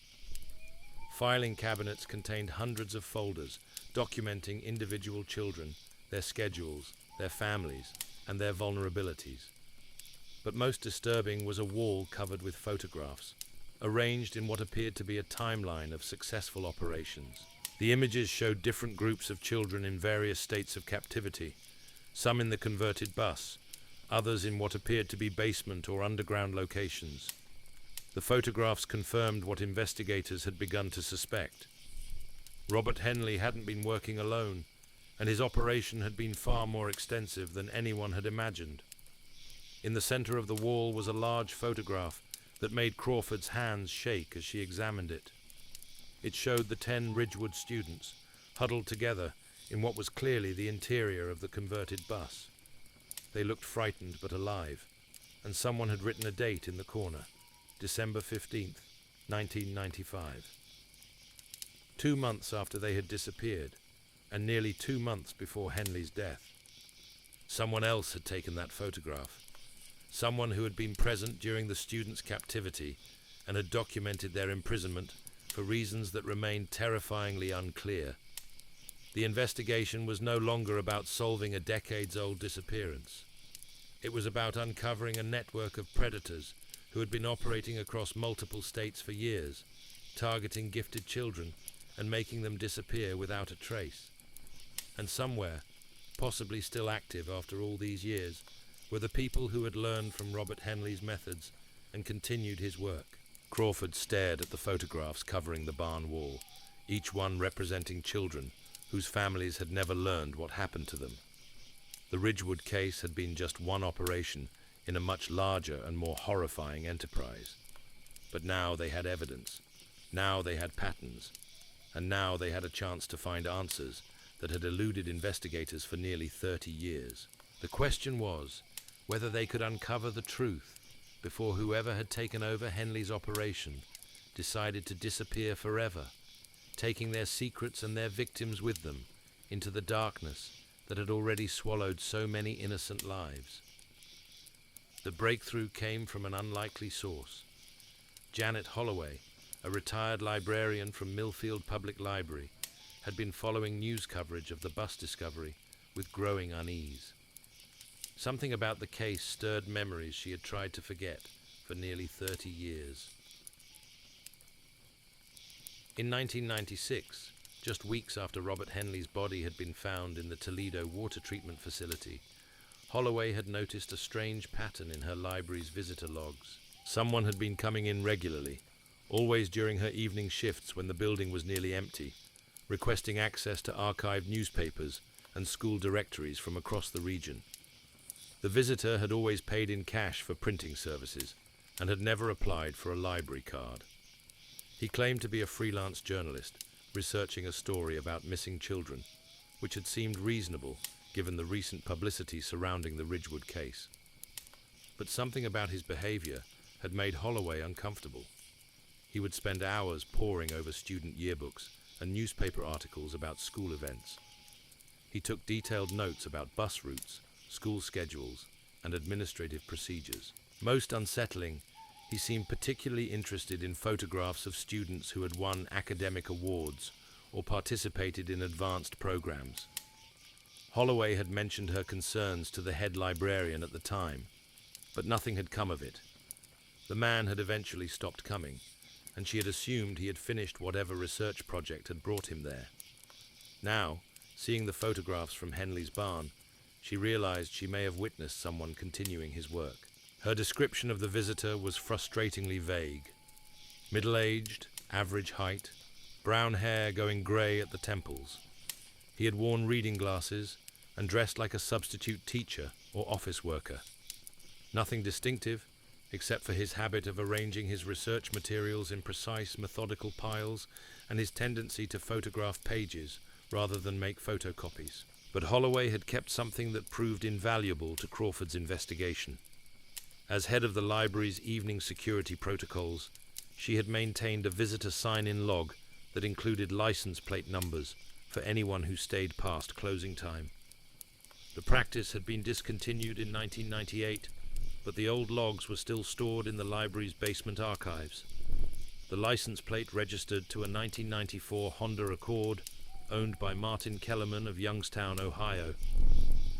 Filing cabinets contained hundreds of folders documenting individual children, their schedules, their families, and their vulnerabilities. But most disturbing was a wall covered with photographs, arranged in what appeared to be a timeline of successful operations. The images showed different groups of children in various states of captivity, some in the converted bus, others in what appeared to be basement or underground locations. The photographs confirmed what investigators had begun to suspect. Robert Henley hadn't been working alone, and his operation had been far more extensive than anyone had imagined. In the center of the wall was a large photograph that made Crawford's hands shake as she examined it. It showed the 10 Ridgewood students, huddled together in what was clearly the interior of the converted bus. They looked frightened but alive, and someone had written a date in the corner, December 15th, 1995. 2 months after they had disappeared, and nearly 2 months before Henley's death. Someone else had taken that photograph. Someone who had been present during the students' captivity and had documented their imprisonment for reasons that remained terrifyingly unclear. The investigation was no longer about solving a decades-old disappearance. It was about uncovering a network of predators who had been operating across multiple states for years, targeting gifted children and making them disappear without a trace. And somewhere, possibly still active after all these years, were the people who had learned from Robert Henley's methods and continued his work. Crawford stared at the photographs covering the barn wall, each one representing children whose families had never learned what happened to them. The Ridgewood case had been just one operation in a much larger and more horrifying enterprise. But now they had evidence, now they had patterns, and now they had a chance to find answers that had eluded investigators for nearly 30 years. The question was whether they could uncover the truth before whoever had taken over Henley's operation decided to disappear forever, taking their secrets and their victims with them into the darkness that had already swallowed so many innocent lives. The breakthrough came from an unlikely source. Janet Holloway, a retired librarian from Millfield Public Library, had been following news coverage of the bus discovery with growing unease. Something about the case stirred memories she had tried to forget for nearly 30 years. In 1996, just weeks after Robert Henley's body had been found in the Toledo water treatment facility, Holloway had noticed a strange pattern in her library's visitor logs. Someone had been coming in regularly, always during her evening shifts when the building was nearly empty, requesting access to archived newspapers and school directories from across the region. The visitor had always paid in cash for printing services and had never applied for a library card. He claimed to be a freelance journalist, researching a story about missing children, which had seemed reasonable given the recent publicity surrounding the Ridgewood case. But something about his behavior had made Holloway uncomfortable. He would spend hours poring over student yearbooks and newspaper articles about school events. He took detailed notes about bus routes, school schedules, and administrative procedures. Most unsettling, he seemed particularly interested in photographs of students who had won academic awards or participated in advanced programs. Holloway had mentioned her concerns to the head librarian at the time, but nothing had come of it. The man had eventually stopped coming, and she had assumed he had finished whatever research project had brought him there. Now, Seeing the photographs from Henley's barn, she realized she may have witnessed someone continuing his work. Her description of the visitor was frustratingly vague. Middle-aged, average height, brown hair going grey at the temples. He had worn reading glasses and dressed like a substitute teacher or office worker. Nothing distinctive, except for his habit of arranging his research materials in precise, methodical piles and his tendency to photograph pages rather than make photocopies. But Holloway had kept something that proved invaluable to Crawford's investigation. As head of the library's evening security protocols, she had maintained a visitor sign-in log that included license plate numbers for anyone who stayed past closing time. The practice had been discontinued in 1998, but the old logs were still stored in the library's basement archives. The license plate registered to a 1994 Honda Accord owned by Martin Kellerman of Youngstown, Ohio.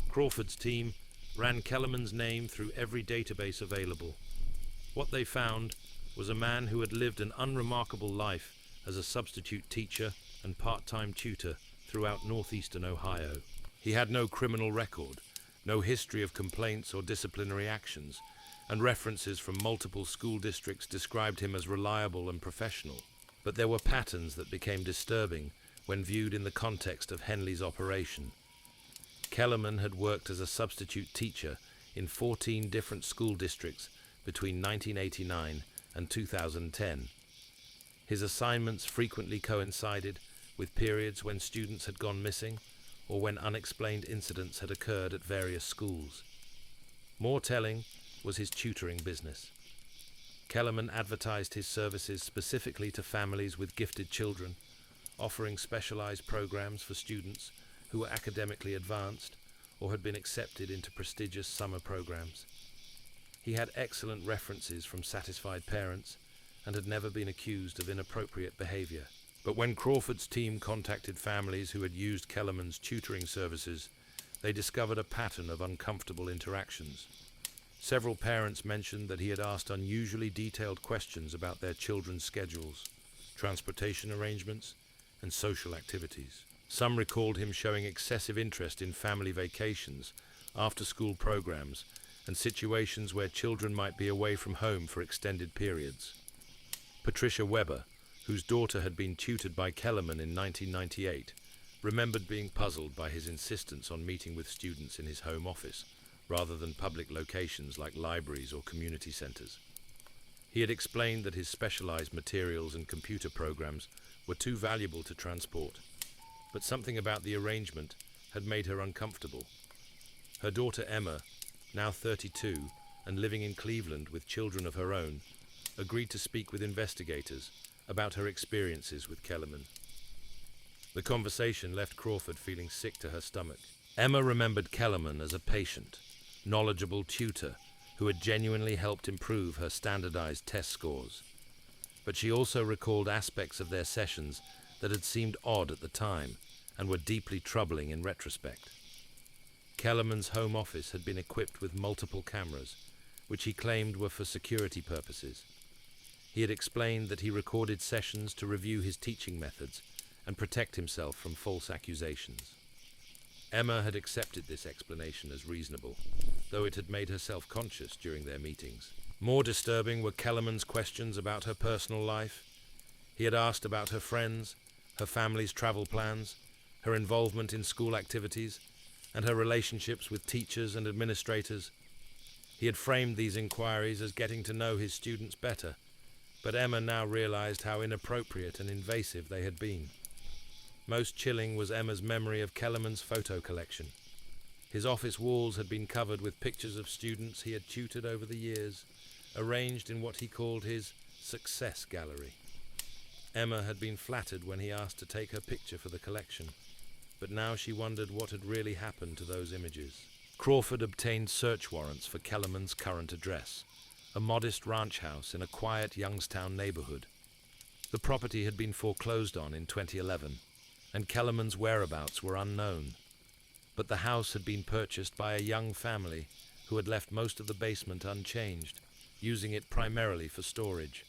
Crawford's team ran Kellerman's name through every database available. What they found was a man who had lived an unremarkable life as a substitute teacher and part-time tutor throughout northeastern Ohio. He had no criminal record, no history of complaints or disciplinary actions, and references from multiple school districts described him as reliable and professional. But there were patterns that became disturbing when viewed in the context of Henley's operation. Kellerman had worked as a substitute teacher in 14 different school districts between 1989 and 2010. His assignments frequently coincided with periods when students had gone missing or when unexplained incidents had occurred at various schools. More telling was his tutoring business. Kellerman advertised his services specifically to families with gifted children, offering specialized programs for students who were academically advanced or had been accepted into prestigious summer programs. He had excellent references from satisfied parents and had never been accused of inappropriate behavior. But when Crawford's team contacted families who had used Kellerman's tutoring services, they discovered a pattern of uncomfortable interactions. Several parents mentioned that he had asked unusually detailed questions about their children's schedules, transportation arrangements, and social activities. Some recalled him showing excessive interest in family vacations, after-school programs, and situations where children might be away from home for extended periods. Patricia Weber, whose daughter had been tutored by Kellerman in 1998, remembered being puzzled by his insistence on meeting with students in his home office, rather than public locations like libraries or community centers. He had explained that his specialized materials and computer programs were too valuable to transport, but something about the arrangement had made her uncomfortable. Her daughter Emma, now 32 and living in Cleveland with children of her own, agreed to speak with investigators about her experiences with Kellerman. The conversation left Crawford feeling sick to her stomach. Emma remembered Kellerman as a patient, knowledgeable tutor who had genuinely helped improve her standardized test scores. But she also recalled aspects of their sessions that had seemed odd at the time and were deeply troubling in retrospect. Kellerman's home office had been equipped with multiple cameras, which he claimed were for security purposes. He had explained that he recorded sessions to review his teaching methods and protect himself from false accusations. Emma had accepted this explanation as reasonable, though it had made her self-conscious during their meetings. More disturbing were Kellerman's questions about her personal life. He had asked about her friends, her family's travel plans, her involvement in school activities, and her relationships with teachers and administrators. He had framed these inquiries as getting to know his students better, but Emma now realized how inappropriate and invasive they had been. Most chilling was Emma's memory of Kellerman's photo collection. His office walls had been covered with pictures of students he had tutored over the years, arranged in what he called his success gallery. Emma had been flattered when he asked to take her picture for the collection, but now she wondered what had really happened to those images. Crawford obtained search warrants for Kellerman's current address, a modest ranch house in a quiet Youngstown neighborhood. The property had been foreclosed on in 2011, and Kellerman's whereabouts were unknown. But the house had been purchased by a young family who had left most of the basement unchanged, using it primarily for storage.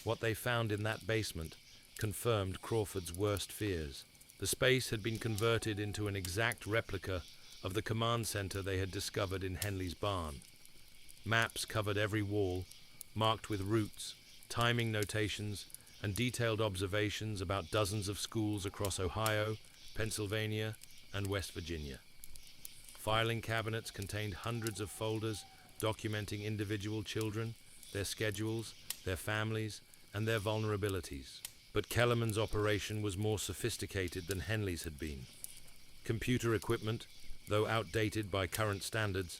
What they found in that basement confirmed Crawford's worst fears. The space had been converted into an exact replica of the command center they had discovered in Henley's barn. Maps covered every wall, marked with routes, timing notations, and detailed observations about dozens of schools across Ohio, Pennsylvania, and West Virginia. Filing cabinets contained hundreds of folders documenting individual children, their schedules, their families, and their vulnerabilities. But Kellerman's operation was more sophisticated than Henley's had been. Computer equipment, though outdated by current standards,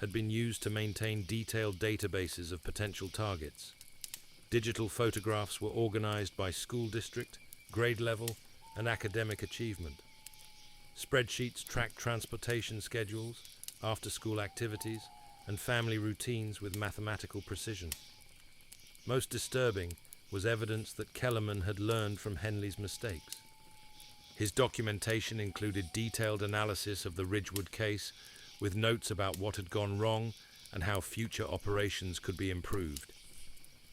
had been used to maintain detailed databases of potential targets. Digital photographs were organized by school district, grade level, and academic achievement. Spreadsheets tracked transportation schedules, after-school activities, and family routines with mathematical precision. Most disturbing was evidence that Kellerman had learned from Henley's mistakes. His documentation included detailed analysis of the Ridgewood case, with notes about what had gone wrong and how future operations could be improved.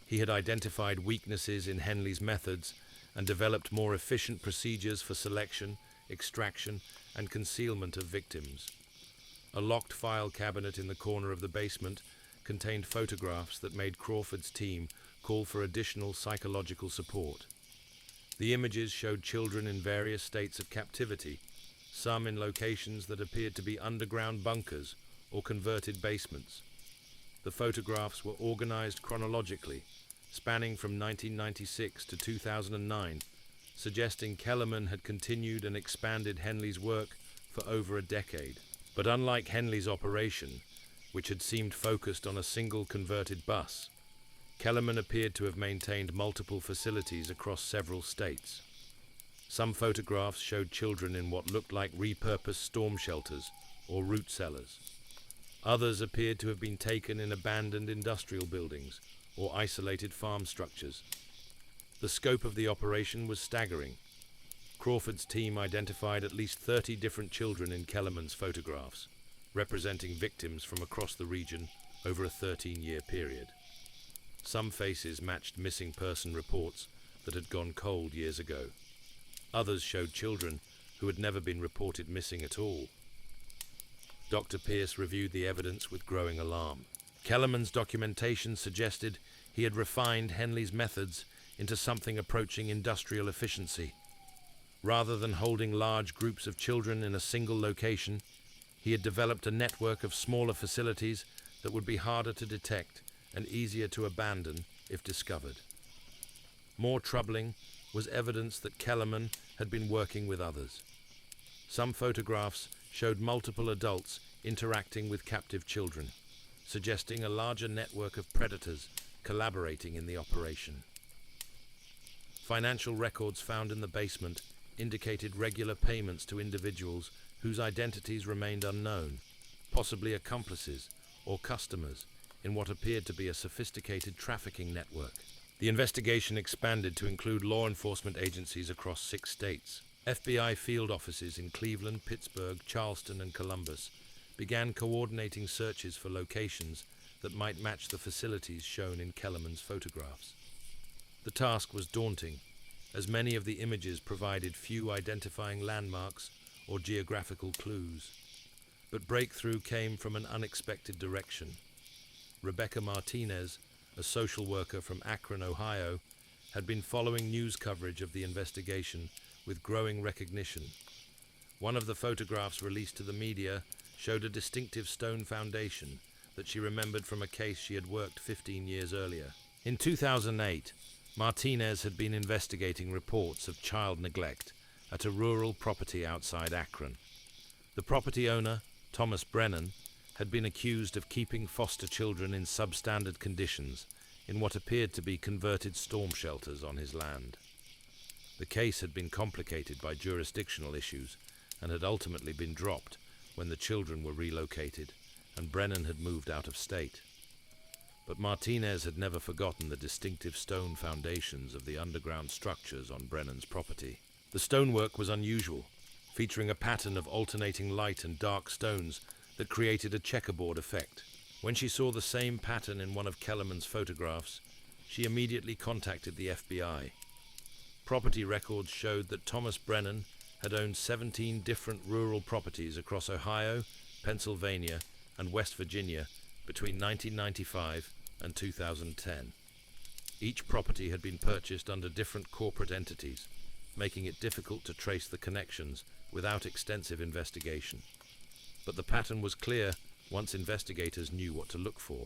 He had identified weaknesses in Henley's methods and developed more efficient procedures for selection, extraction, and concealment of victims. A locked file cabinet in the corner of the basement contained photographs that made Crawford's team call for additional psychological support. The images showed children in various states of captivity, some in locations that appeared to be underground bunkers or converted basements. The photographs were organized chronologically, spanning from 1996 to 2009, suggesting Kellerman had continued and expanded Henley's work for over a decade. But unlike Henley's operation, which had seemed focused on a single converted bus, Kellerman appeared to have maintained multiple facilities across several states. Some photographs showed children in what looked like repurposed storm shelters or root cellars. Others appeared to have been taken in abandoned industrial buildings or isolated farm structures. The scope of the operation was staggering. Crawford's team identified at least 30 different children in Kellerman's photographs, representing victims from across the region over a 13-year period. Some faces matched missing person reports that had gone cold years ago. Others showed children who had never been reported missing at all. Dr. Pierce reviewed the evidence with growing alarm. Kellerman's documentation suggested he had refined Henley's methods into something approaching industrial efficiency. Rather than holding large groups of children in a single location, he had developed a network of smaller facilities that would be harder to detect and easier to abandon if discovered. More troubling was evidence that Kellerman had been working with others. Some photographs showed multiple adults interacting with captive children, suggesting a larger network of predators collaborating in the operation. Financial records found in the basement indicated regular payments to individuals whose identities remained unknown, possibly accomplices or customers in what appeared to be a sophisticated trafficking network. The investigation expanded to include law enforcement agencies across 6 states. FBI field offices in Cleveland, Pittsburgh, Charleston, and Columbus began coordinating searches for locations that might match the facilities shown in Kellerman's photographs. The task was daunting, as many of the images provided few identifying landmarks or geographical clues. But breakthrough came from an unexpected direction. Rebecca Martinez, a social worker from Akron, Ohio, had been following news coverage of the investigation with growing recognition. One of the photographs released to the media showed a distinctive stone foundation that she remembered from a case she had worked 15 years earlier. In 2008, Martinez had been investigating reports of child neglect at a rural property outside Akron. The property owner, Thomas Brennan, had been accused of keeping foster children in substandard conditions in what appeared to be converted storm shelters on his land. The case had been complicated by jurisdictional issues and had ultimately been dropped when the children were relocated and Brennan had moved out of state. But Martinez had never forgotten the distinctive stone foundations of the underground structures on Brennan's property. The stonework was unusual, featuring a pattern of alternating light and dark stones that created a checkerboard effect. When she saw the same pattern in one of Kellerman's photographs, she immediately contacted the FBI. Property records showed that Thomas Brennan had owned 17 different rural properties across Ohio, Pennsylvania, and West Virginia between 1995 and 2010. Each property had been purchased under different corporate entities, making it difficult to trace the connections without extensive investigation. But the pattern was clear once investigators knew what to look for.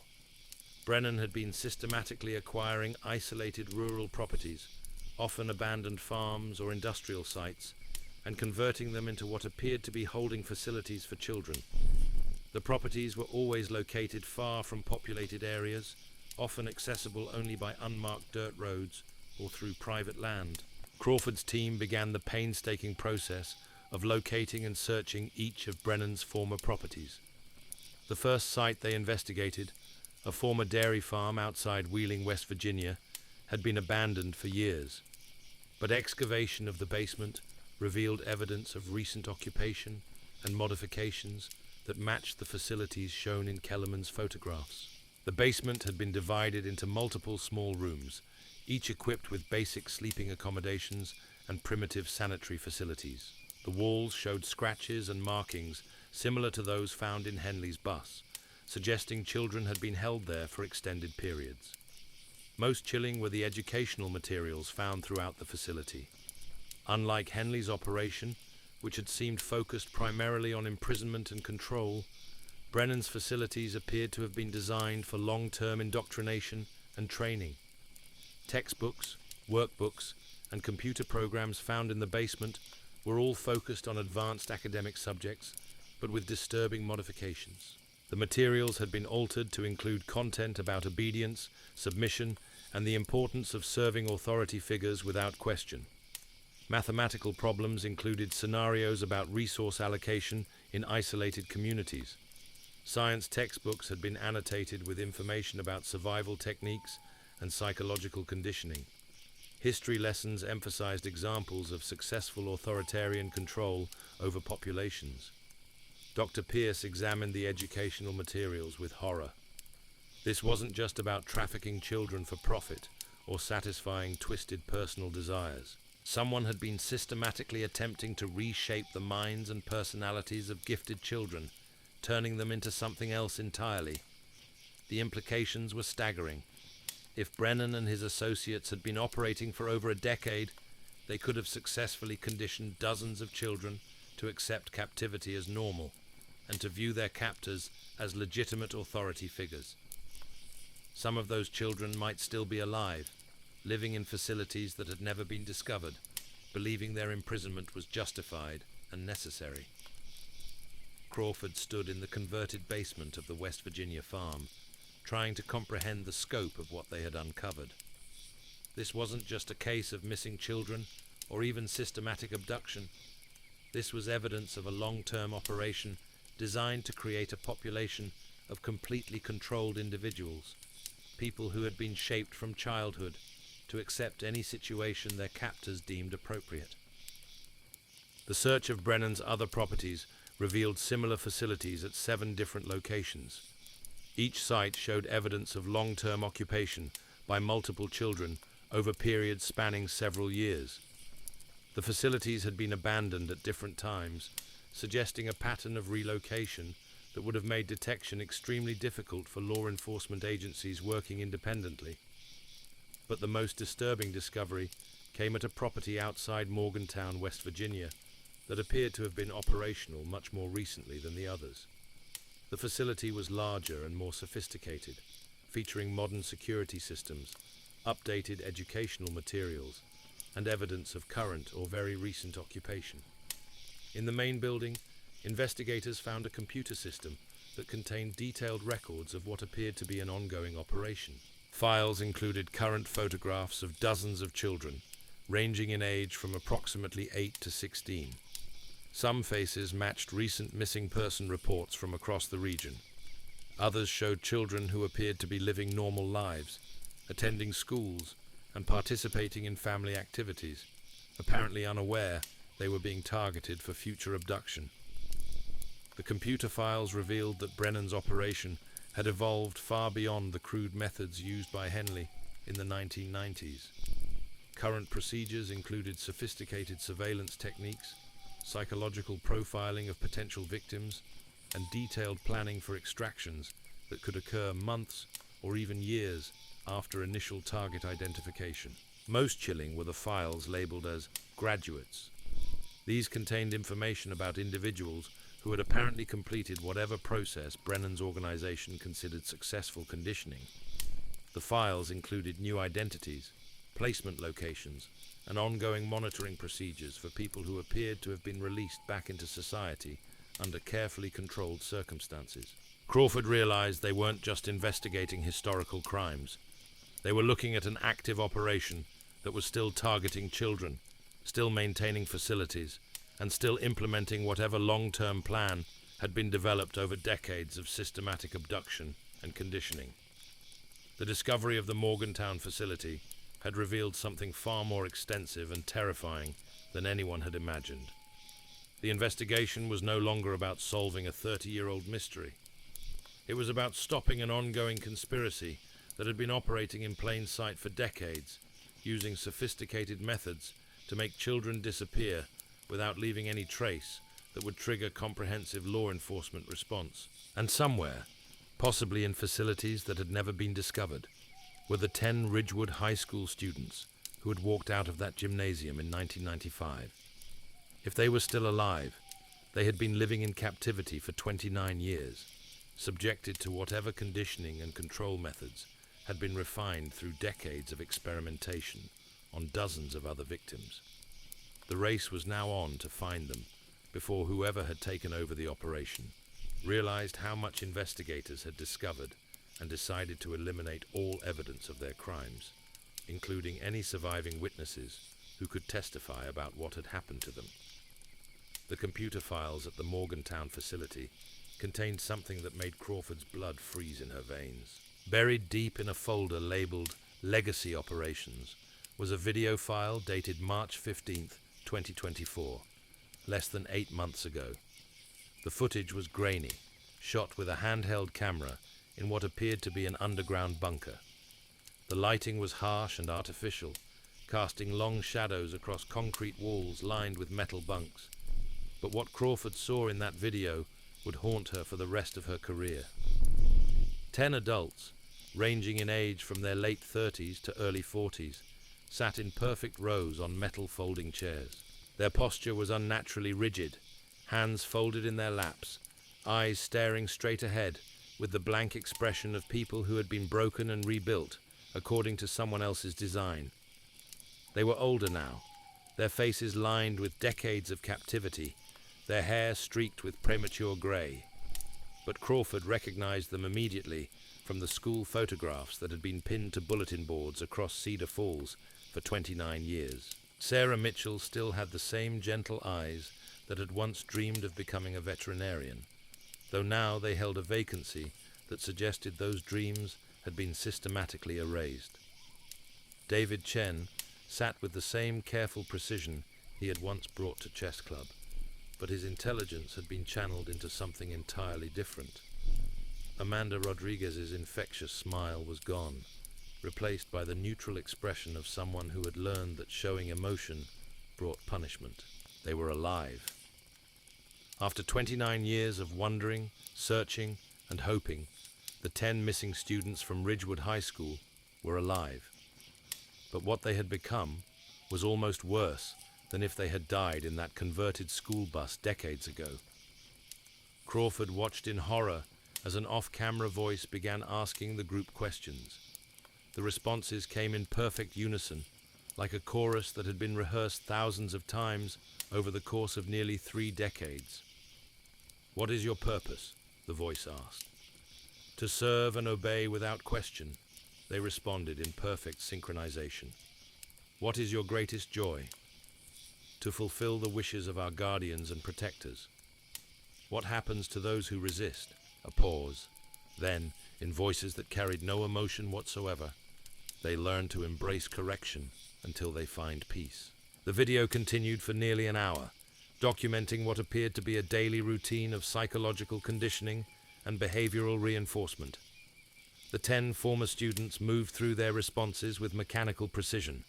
Brennan had been systematically acquiring isolated rural properties, often abandoned farms or industrial sites, and converting them into what appeared to be holding facilities for children. The properties were always located far from populated areas, often accessible only by unmarked dirt roads or through private land. Crawford's team began the painstaking process of locating and searching each of Brennan's former properties. The first site they investigated, a former dairy farm outside Wheeling, West Virginia, had been abandoned for years. But excavation of the basement revealed evidence of recent occupation and modifications that matched the facilities shown in Kellerman's photographs. The basement had been divided into multiple small rooms, each equipped with basic sleeping accommodations and primitive sanitary facilities. The walls showed scratches and markings similar to those found in Henley's bus, suggesting children had been held there for extended periods. Most chilling were the educational materials found throughout the facility. Unlike Henley's operation, which had seemed focused primarily on imprisonment and control, Brennan's facilities appeared to have been designed for long-term indoctrination and training. Textbooks, workbooks, and computer programs found in the basement were all focused on advanced academic subjects, but with disturbing modifications. The materials had been altered to include content about obedience, submission, and the importance of serving authority figures without question. Mathematical problems included scenarios about resource allocation in isolated communities. Science textbooks had been annotated with information about survival techniques and psychological conditioning. History lessons emphasized examples of successful authoritarian control over populations. Dr. Pierce examined the educational materials with horror. This wasn't just about trafficking children for profit or satisfying twisted personal desires. Someone had been systematically attempting to reshape the minds and personalities of gifted children, turning them into something else entirely. The implications were staggering. If Brennan and his associates had been operating for over a decade, they could have successfully conditioned dozens of children to accept captivity as normal and to view their captors as legitimate authority figures. Some of those children might still be alive, living in facilities that had never been discovered, believing their imprisonment was justified and necessary. Crawford stood in the converted basement of the West Virginia farm, trying to comprehend the scope of what they had uncovered. This wasn't just a case of missing children or even systematic abduction. This was evidence of a long-term operation designed to create a population of completely controlled individuals, people who had been shaped from childhood to accept any situation their captors deemed appropriate. The search of Brennan's other properties revealed similar facilities at 7 different locations. Each site showed evidence of long-term occupation by multiple children over periods spanning several years. The facilities had been abandoned at different times, suggesting a pattern of relocation that would have made detection extremely difficult for law enforcement agencies working independently. But the most disturbing discovery came at a property outside Morgantown, West Virginia, that appeared to have been operational much more recently than the others. The facility was larger and more sophisticated, featuring modern security systems, updated educational materials, and evidence of current or very recent occupation. In the main building, investigators found a computer system that contained detailed records of what appeared to be an ongoing operation. Files included current photographs of dozens of children, ranging in age from approximately 8 to 16. Some faces matched recent missing person reports from across the region. Others showed children who appeared to be living normal lives, attending schools, and participating in family activities, apparently unaware they were being targeted for future abduction. The computer files revealed that Brennan's operation had evolved far beyond the crude methods used by Henley in the 1990s. Current procedures included sophisticated surveillance techniques, psychological profiling of potential victims, and detailed planning for extractions that could occur months or even years after initial target identification. Most chilling were the files labeled as graduates. These contained information about individuals who had apparently completed whatever process Brennan's organization considered successful conditioning. The files included new identities, placement locations, and ongoing monitoring procedures for people who appeared to have been released back into society under carefully controlled circumstances. Crawford realized they weren't just investigating historical crimes. They were looking at an active operation that was still targeting children, still maintaining facilities, and still implementing whatever long-term plan had been developed over decades of systematic abduction and conditioning. The discovery of the Morgantown facility had revealed something far more extensive and terrifying than anyone had imagined. The investigation was no longer about solving a 30-year-old mystery. It was about stopping an ongoing conspiracy that had been operating in plain sight for decades, using sophisticated methods to make children disappear without leaving any trace that would trigger comprehensive law enforcement response. And somewhere, possibly in facilities that had never been discovered, were the 10 Ridgewood High School students who had walked out of that gymnasium in 1995. If they were still alive, they had been living in captivity for 29 years, subjected to whatever conditioning and control methods had been refined through decades of experimentation on dozens of other victims. The race was now on to find them before whoever had taken over the operation realized how much investigators had discovered and decided to eliminate all evidence of their crimes, including any surviving witnesses who could testify about what had happened to them. The computer files at the Morgantown facility contained something that made Crawford's blood freeze in her veins. Buried deep in a folder labeled Legacy Operations was a video file dated March 15th, 2024, less than 8 months ago. The footage was grainy, shot with a handheld camera in what appeared to be an underground bunker. The lighting was harsh and artificial, casting long shadows across concrete walls lined with metal bunks. But what Crawford saw in that video would haunt her for the rest of her career. 10 adults, ranging in age from their late 30s to early 40s, sat in perfect rows on metal folding chairs. Their posture was unnaturally rigid, hands folded in their laps, eyes staring straight ahead with the blank expression of people who had been broken and rebuilt according to someone else's design. They were older now, their faces lined with decades of captivity, their hair streaked with premature grey. But Crawford recognized them immediately from the school photographs that had been pinned to bulletin boards across Cedar Falls for 29 years. Sarah Mitchell still had the same gentle eyes that had once dreamed of becoming a veterinarian, though now they held a vacancy that suggested those dreams had been systematically erased. David Chen sat with the same careful precision he had once brought to chess club, but his intelligence had been channeled into something entirely different. Amanda Rodriguez's infectious smile was gone, replaced by the neutral expression of someone who had learned that showing emotion brought punishment. They were alive. After 29 years of wondering, searching, and hoping, the 10 missing students from Ridgewood High School were alive. But what they had become was almost worse than if they had died in that converted school bus decades ago. Crawford watched in horror as an off-camera voice began asking the group questions. The responses came in perfect unison, like a chorus that had been rehearsed thousands of times over the course of nearly 3 decades. "What is your purpose?" the voice asked. "To serve and obey without question," they responded in perfect synchronization. "What is your greatest joy?" "To fulfill the wishes of our guardians and protectors." "What happens to those who resist?" A pause. Then, in voices that carried no emotion whatsoever, "They learn to embrace correction until they find peace." The video continued for nearly an hour, documenting what appeared to be a daily routine of psychological conditioning and behavioral reinforcement. The 10 former students moved through their responses with mechanical precision,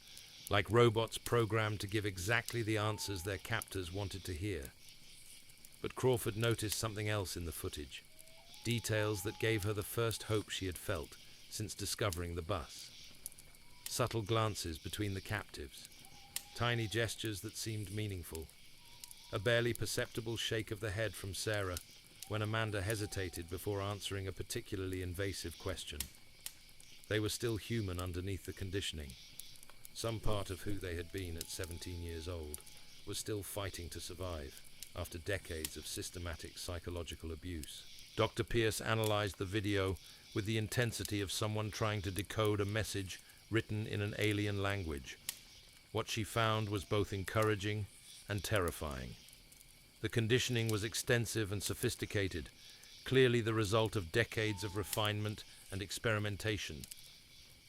like robots programmed to give exactly the answers their captors wanted to hear. But Crawford noticed something else in the footage, details that gave her the first hope she had felt since discovering the bus. Subtle glances between the captives, tiny gestures that seemed meaningful, a barely perceptible shake of the head from Sarah when Amanda hesitated before answering a particularly invasive question. They were still human underneath the conditioning. Some part of who they had been at 17 years old was still fighting to survive after decades of systematic psychological abuse. Dr. Pierce analyzed the video with the intensity of someone trying to decode a message written in an alien language. What she found was both encouraging and terrifying. The conditioning was extensive and sophisticated, clearly the result of decades of refinement and experimentation.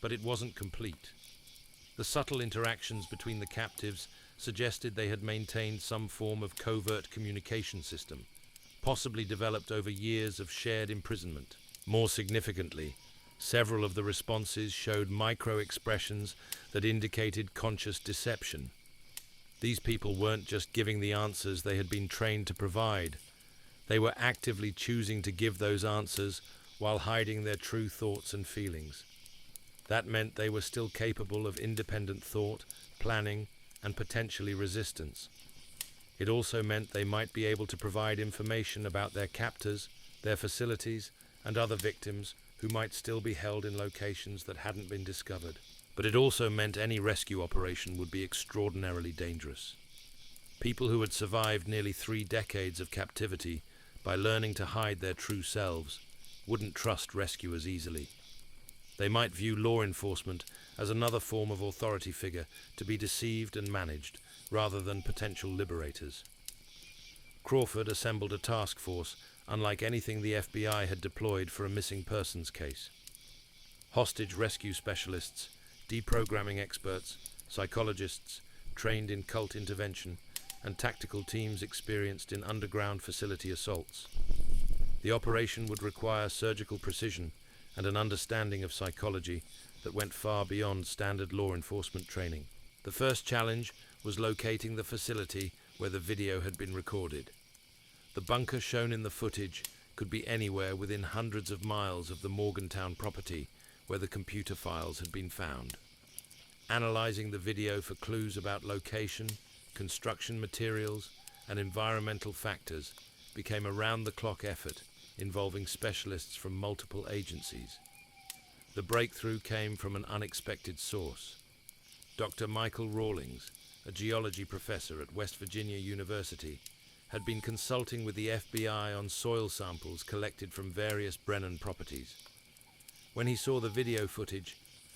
But it wasn't complete. The subtle interactions between the captives suggested they had maintained some form of covert communication system, possibly developed over years of shared imprisonment. More significantly, several of the responses showed micro-expressions that indicated conscious deception. These people weren't just giving the answers they had been trained to provide. They were actively choosing to give those answers while hiding their true thoughts and feelings. That meant they were still capable of independent thought, planning, and potentially resistance. It also meant they might be able to provide information about their captors, their facilities, and other victims who might still be held in locations that hadn't been discovered. But it also meant any rescue operation would be extraordinarily dangerous. People who had survived nearly 3 decades of captivity by learning to hide their true selves wouldn't trust rescuers easily. They might view law enforcement as another form of authority figure to be deceived and managed, rather than potential liberators. Crawford assembled a task force unlike anything the FBI had deployed for a missing persons case. Hostage rescue specialists, deprogramming experts, psychologists trained in cult intervention, and tactical teams experienced in underground facility assaults. The operation would require surgical precision and an understanding of psychology that went far beyond standard law enforcement training. The first challenge was locating the facility where the video had been recorded. The bunker shown in the footage could be anywhere within hundreds of miles of the Morgantown property where the computer files had been found. Analyzing the video for clues about location, construction materials, and environmental factors became a round-the-clock effort involving specialists from multiple agencies. The breakthrough came from an unexpected source. Dr. Michael Rawlings, a geology professor at West Virginia University, had been consulting with the FBI on soil samples collected from various Brennan properties. When he saw the video footage,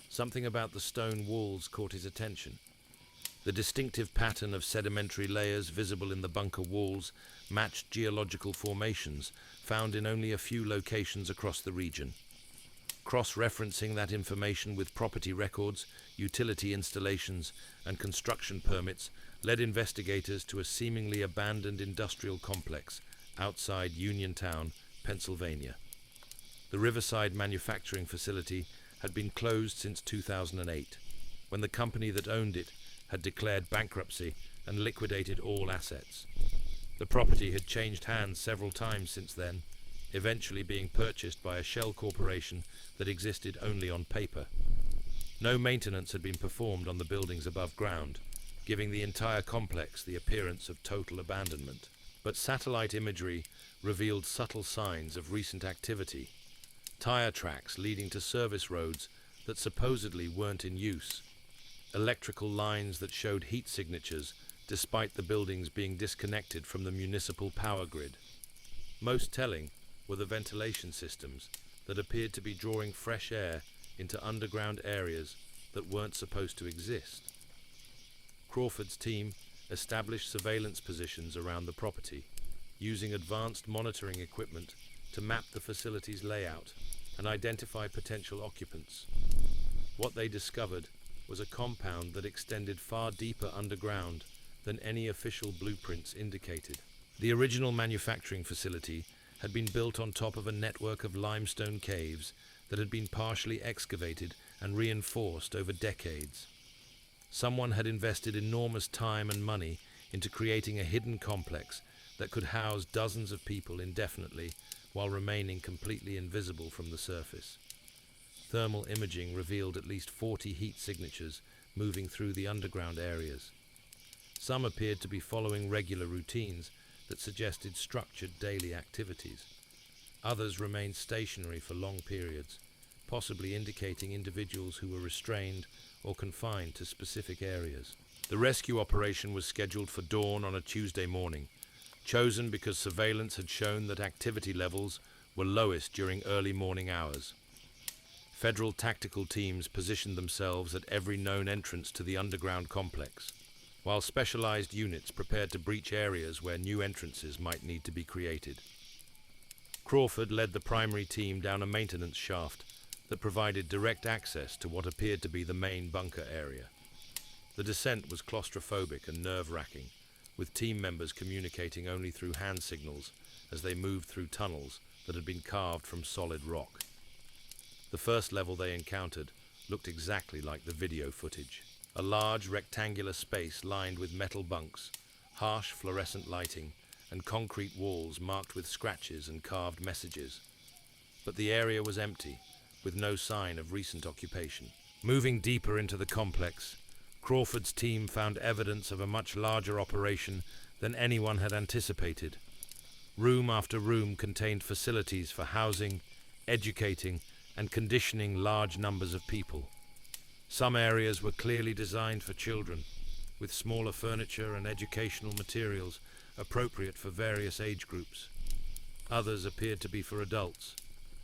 something about the stone walls caught his attention. The distinctive pattern of sedimentary layers visible in the bunker walls matched geological formations found in only a few locations across the region. Cross-referencing that information with property records, utility installations, and construction permits led investigators to a seemingly abandoned industrial complex outside Uniontown, Pennsylvania. The Riverside manufacturing facility had been closed since 2008, when the company that owned it had declared bankruptcy and liquidated all assets. The property had changed hands several times since then, eventually being purchased by a shell corporation that existed only on paper. No maintenance had been performed on the buildings above ground, giving the entire complex the appearance of total abandonment. But satellite imagery revealed subtle signs of recent activity. Tire tracks leading to service roads that supposedly weren't in use. Electrical lines that showed heat signatures despite the buildings being disconnected from the municipal power grid. Most telling were the ventilation systems that appeared to be drawing fresh air into underground areas that weren't supposed to exist. Crawford's team established surveillance positions around the property, using advanced monitoring equipment to map the facility's layout and identify potential occupants. What they discovered was a compound that extended far deeper underground than any official blueprints indicated. The original manufacturing facility had been built on top of a network of limestone caves that had been partially excavated and reinforced over decades. Someone had invested enormous time and money into creating a hidden complex that could house dozens of people indefinitely while remaining completely invisible from the surface. Thermal imaging revealed at least 40 heat signatures moving through the underground areas. Some appeared to be following regular routines that suggested structured daily activities. Others remained stationary for long periods, possibly indicating individuals who were restrained or confined to specific areas. The rescue operation was scheduled for dawn on a Tuesday morning, chosen because surveillance had shown that activity levels were lowest during early morning hours. Federal tactical teams positioned themselves at every known entrance to the underground complex, while specialized units prepared to breach areas where new entrances might need to be created. Crawford led the primary team down a maintenance shaft that provided direct access to what appeared to be the main bunker area. The descent was claustrophobic and nerve-wracking, with team members communicating only through hand signals as they moved through tunnels that had been carved from solid rock. The first level they encountered looked exactly like the video footage. A large rectangular space lined with metal bunks, harsh fluorescent lighting, and concrete walls marked with scratches and carved messages. But the area was empty, with no sign of recent occupation. Moving deeper into the complex, Crawford's team found evidence of a much larger operation than anyone had anticipated. Room after room contained facilities for housing, educating, and conditioning large numbers of people. Some areas were clearly designed for children, with smaller furniture and educational materials appropriate for various age groups. Others appeared to be for adults,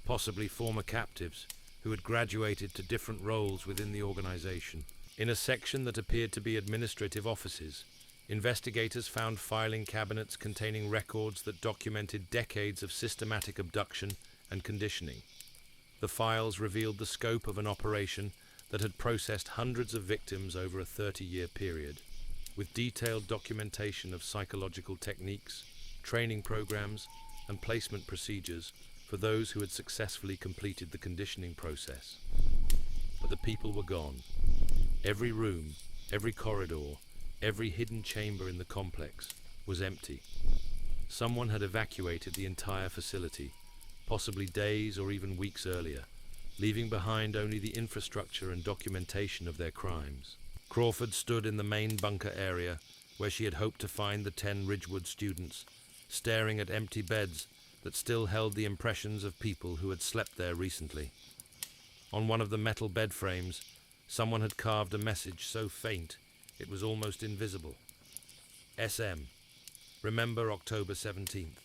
possibly former captives who had graduated to different roles within the organization. In a section that appeared to be administrative offices, investigators found filing cabinets containing records that documented decades of systematic abduction and conditioning. The files revealed the scope of an operation that had processed hundreds of victims over a 30-year period, with detailed documentation of psychological techniques, training programs, and placement procedures for those who had successfully completed the conditioning process. But the people were gone. Every room, every corridor, every hidden chamber in the complex was empty. Someone had evacuated the entire facility, possibly days or even weeks earlier, leaving behind only the infrastructure and documentation of their crimes. Crawford stood in the main bunker area where she had hoped to find the 10 Ridgewood students, staring at empty beds that still held the impressions of people who had slept there recently. On one of the metal bed frames, someone had carved a message so faint it was almost invisible. SM. Remember October 17th.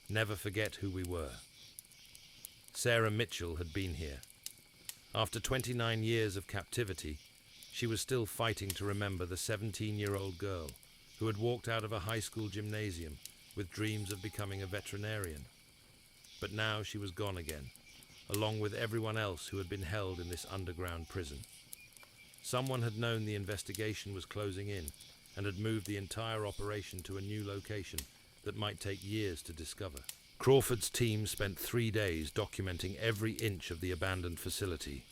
Never forget who we were. Sarah Mitchell had been here. After 29 years of captivity, she was still fighting to remember the 17-year-old girl who had walked out of a high school gymnasium with dreams of becoming a veterinarian. But now she was gone again, along with everyone else who had been held in this underground prison. Someone had known the investigation was closing in and had moved the entire operation to a new location that might take years to discover. Crawford's team spent 3 days documenting every inch of the abandoned facility,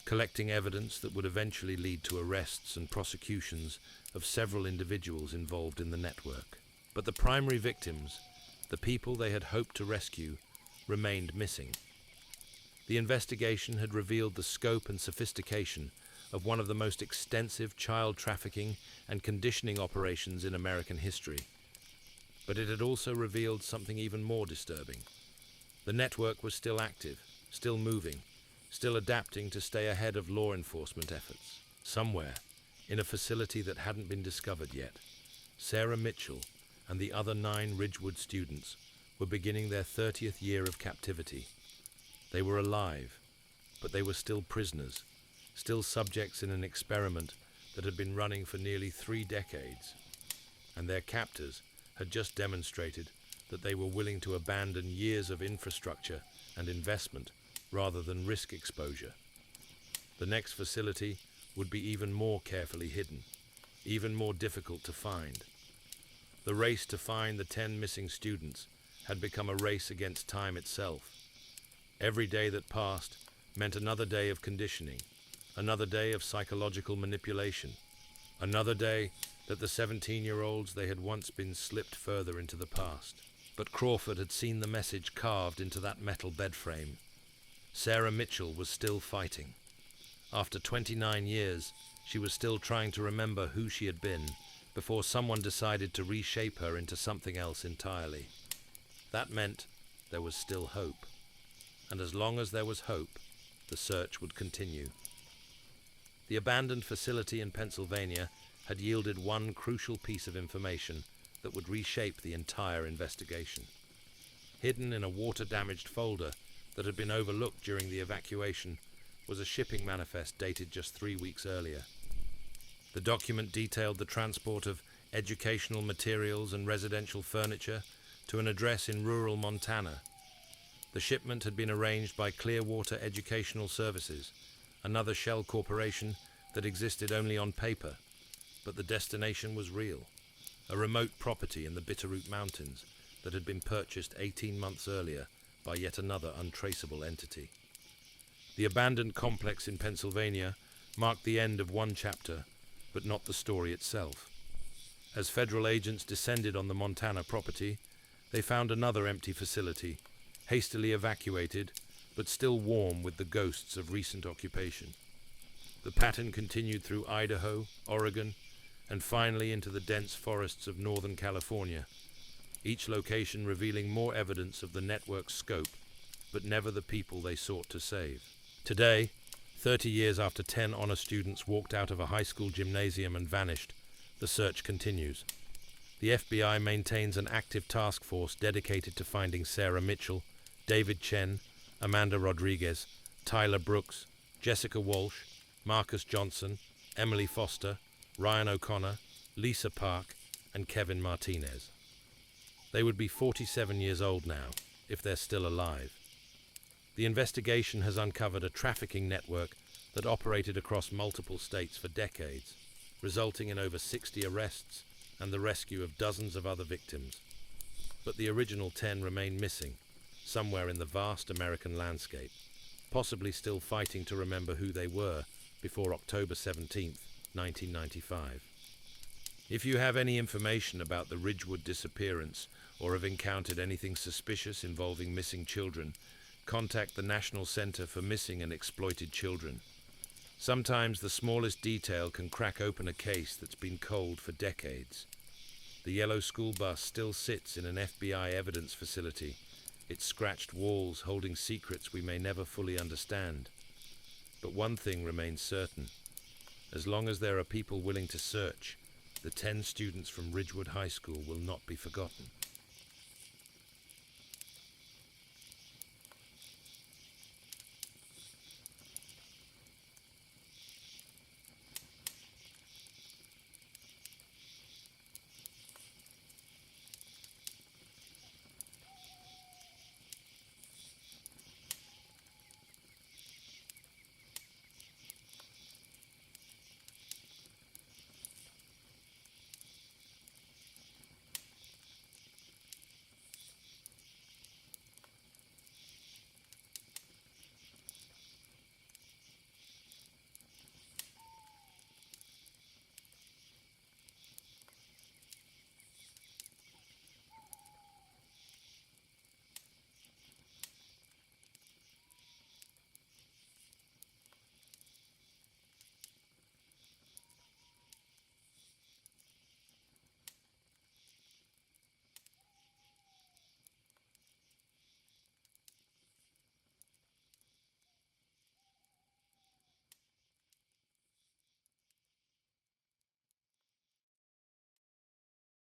collecting evidence that would eventually lead to arrests and prosecutions of several individuals involved in the network. But the primary victims, the people they had hoped to rescue, remained missing. The investigation had revealed the scope and sophistication of one of the most extensive child trafficking and conditioning operations in American history. But it had also revealed something even more disturbing. The network was still active, still moving, still adapting to stay ahead of law enforcement efforts. Somewhere, in a facility that hadn't been discovered yet, Sarah Mitchell and the other 9 Ridgewood students were beginning their 30th year of captivity. They were alive, but they were still prisoners, still subjects in an experiment that had been running for nearly 3 decades. And their captors had just demonstrated that they were willing to abandon years of infrastructure and investment rather than risk exposure. The next facility would be even more carefully hidden, even more difficult to find. The race to find the 10 missing students had become a race against time itself. Every day that passed meant another day of conditioning, another day of psychological manipulation, Another day that the 17-year-olds they had once been slipped further into the past. But Crawford had seen the message carved into that metal bed frame. Sarah Mitchell was still fighting. After 29 years, she was still trying to remember who she had been before someone decided to reshape her into something else entirely. That meant there was still hope. And as long as there was hope, the search would continue. The abandoned facility in Pennsylvania had yielded one crucial piece of information that would reshape the entire investigation. Hidden in a water-damaged folder that had been overlooked during the evacuation was a shipping manifest dated just 3 weeks earlier. The document detailed the transport of educational materials and residential furniture to an address in rural Montana. The shipment had been arranged by Clearwater Educational Services, another shell corporation that existed only on paper, but the destination was real, a remote property in the Bitterroot Mountains that had been purchased 18 months earlier by yet another untraceable entity. The abandoned complex in Pennsylvania marked the end of one chapter, but not the story itself. As federal agents descended on the Montana property, they found another empty facility, hastily evacuated, but still warm with the ghosts of recent occupation. The pattern continued through Idaho, Oregon, and finally into the dense forests of Northern California, each location revealing more evidence of the network's scope, but never the people they sought to save. Today, 30 years after 10 honor students walked out of a high school gymnasium and vanished, the search continues. The FBI maintains an active task force dedicated to finding Sarah Mitchell, David Chen, Amanda Rodriguez, Tyler Brooks, Jessica Walsh, Marcus Johnson, Emily Foster, Ryan O'Connor, Lisa Park, and Kevin Martinez. They would be 47 years old now, if they're still alive. The investigation has uncovered a trafficking network that operated across multiple states for decades, resulting in over 60 arrests and the rescue of dozens of other victims. But the original 10 remain missing, somewhere in the vast American landscape, possibly still fighting to remember who they were before October 17th, 1995. If you have any information about the Ridgewood disappearance or have encountered anything suspicious involving missing children, contact the National Center for Missing and Exploited Children. Sometimes the smallest detail can crack open a case that's been cold for decades. The yellow school bus still sits in an FBI evidence facility, its scratched walls holding secrets we may never fully understand. But one thing remains certain. As long as there are people willing to search, the 10 students from Ridgewood High School will not be forgotten.